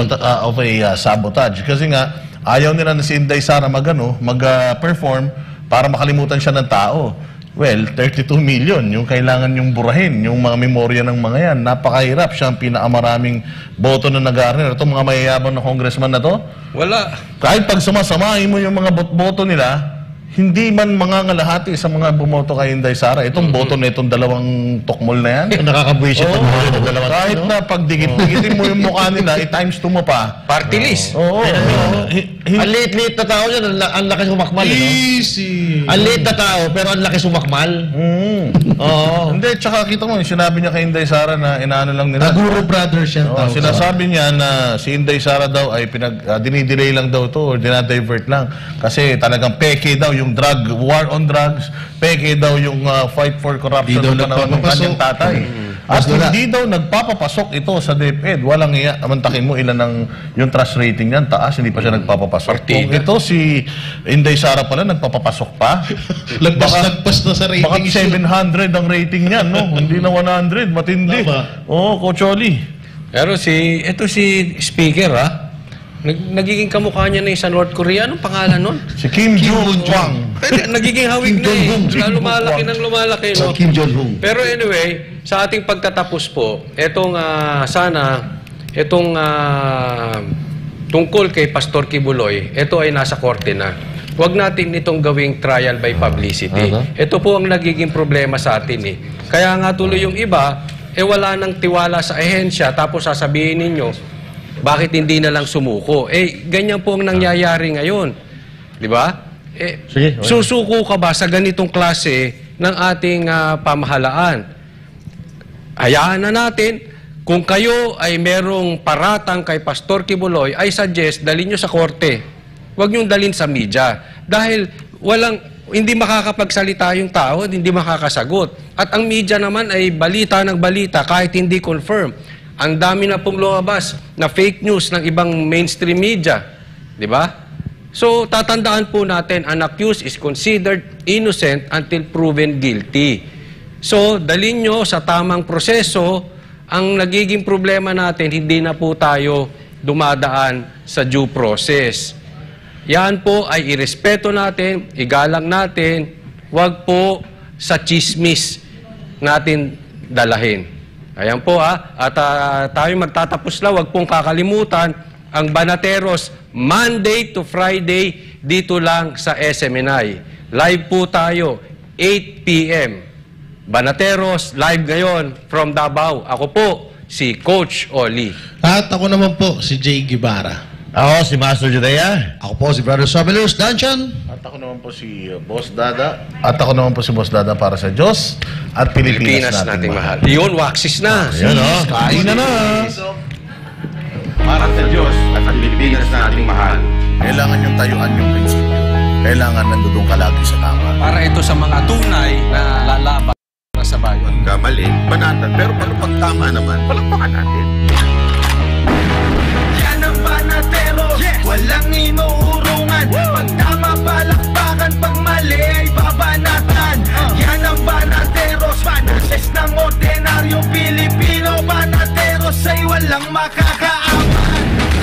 a sabotage. Kasi nga, ayaw nila na si Inday Sara mag-perform para makalimutan siya ng tao. Well, 32 million, yung kailangan yung burahin, yung mga memorya ng mga yan. Napakahirap, siya ang pinakamaraming boto na nag-garner. Itong mga mayayabang na congressman na to, wala. Kahit pag sumasamahin mo yung mga boto nila, hindi man mangangalahati sa mga bumoto kay Inday Sara. Itong boto na itong 2 tukmol na yan. Nakakabwisit ang boto ng 2. Kahit na pagdikit-dikitin mo yung mukha nila, i-times 2 mo pa. Party list. Ang liit-liit na tao yan, ang laki sumakmal. Easy. Ang liit na tao, pero ang laki sumakmal. Hindi, tsaka kita mo, sinabi niya kay Inday Sara na inaano lang nila. Guru brothers yan tao. Sinasabi niya na si Inday Sara daw ay dinidelay lang daw to or dinadivert lang. Kasi talagang peke daw yung war on drugs, peke daw yung fight for corruption ng kanyang tatay. At hindi daw nagpapapasok ito sa DepEd. Walang iya. Amantakin mo ilan yung trust rating niyan, taas, hindi pa siya nagpapapasok. Kung ito si Inday Sara pala, nagpapapasok pa. Lagpas na sa rating. Baka 700 ang rating niyan, no? Hindi na 100, matindi. Coach Oli. Pero ito si Speaker, nagiging kamukha niya na sa North Korea. Anong pangalan nun? Si Kim Jong-un. Nagiging hawig na lumalaki ng lumalaki. No? Kim Jong-un. Pero anyway, sa ating pagtatapos po, tungkol kay Pastor Kibuloy, ito ay nasa korte na. Huwag natin itong gawing trial by publicity. Ito po ang nagiging problema sa atin eh. Kaya nga tuloy yung iba, wala nang tiwala sa ahensya, tapos sasabihin ninyo, bakit hindi na lang sumuko? Ganyan po ang nangyayari ngayon. Di ba? Sige, okay. Susuko ka ba sa ganitong klase ng ating pamahalaan? Hayaan na natin, kung kayo ay merong paratang kay Pastor Kibuloy, I suggest, dalhin nyo sa korte. Huwag nyo dalhin sa media. Dahil hindi makakapagsalita yung tao, hindi makakasagot. At ang media naman ay balita ng balita kahit hindi confirm. Ang dami na pong lumabas na fake news ng ibang mainstream media. Di ba? So, tatandaan po natin, an accused is considered innocent until proven guilty. So, dalhin nyo sa tamang proseso. Ang nagiging problema natin, hindi na po tayo dumadaan sa due process. Yan po ay irespeto natin, igalang natin, wag po sa chismis natin dalahin. Ayan po at tayo magtatapos na, wag pong kakalimutan, ang Banateros, Monday to Friday, dito lang sa SMNI. Live po tayo, 8 p.m. Banateros, live ngayon from Davao. Ako po, si Coach Oli. At ako naman po, si Jay Guevara. Ako, si Master Judea. Ako po si Brother Sabelos Danchan. At ako naman po si Boss Dada. At ako naman po si Boss Dada para sa Diyos at Pilipinas nating mahal. Yun, waxis na. Yan o. Kain na na. Para sa Diyos at sa Pilipinas nating mahal. Kailangan yung tayuan yung prinsipyo. Kailangan nandudong ka lagi sa tama. Para ito sa mga tunay na lalaban sa bayan. Kamali, banatan. Pero pag tama naman, palakpakan natin. Yan ang Banateros, walang inuurungan. Pag tama palakpakan, pag mali ay babanatan. Yan ang Banateros, boses ng ordinaryong Pilipino. Banateros ay walang makakaawan.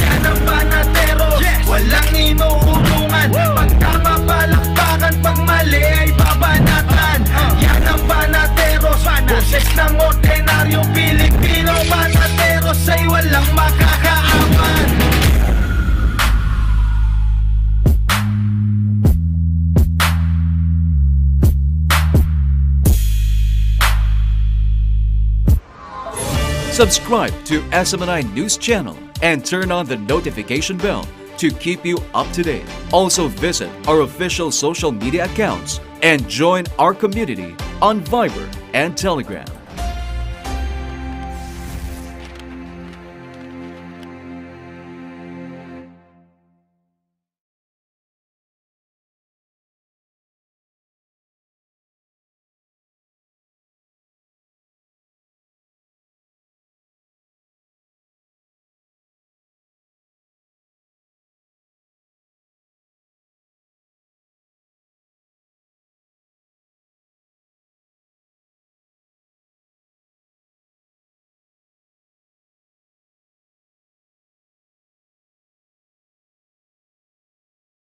Yan ang Banateros, walang inuurungan. Pag tama palakpakan, pag mali ay babanatan. Yan ang Banateros, boses ng ordinaryong Pilipino. Banateros ay walang makakaawan. Subscribe to SMNI News Channel and turn on the notification bell to keep you up to date. Also visit our official social media accounts and join our community on Viber and Telegram.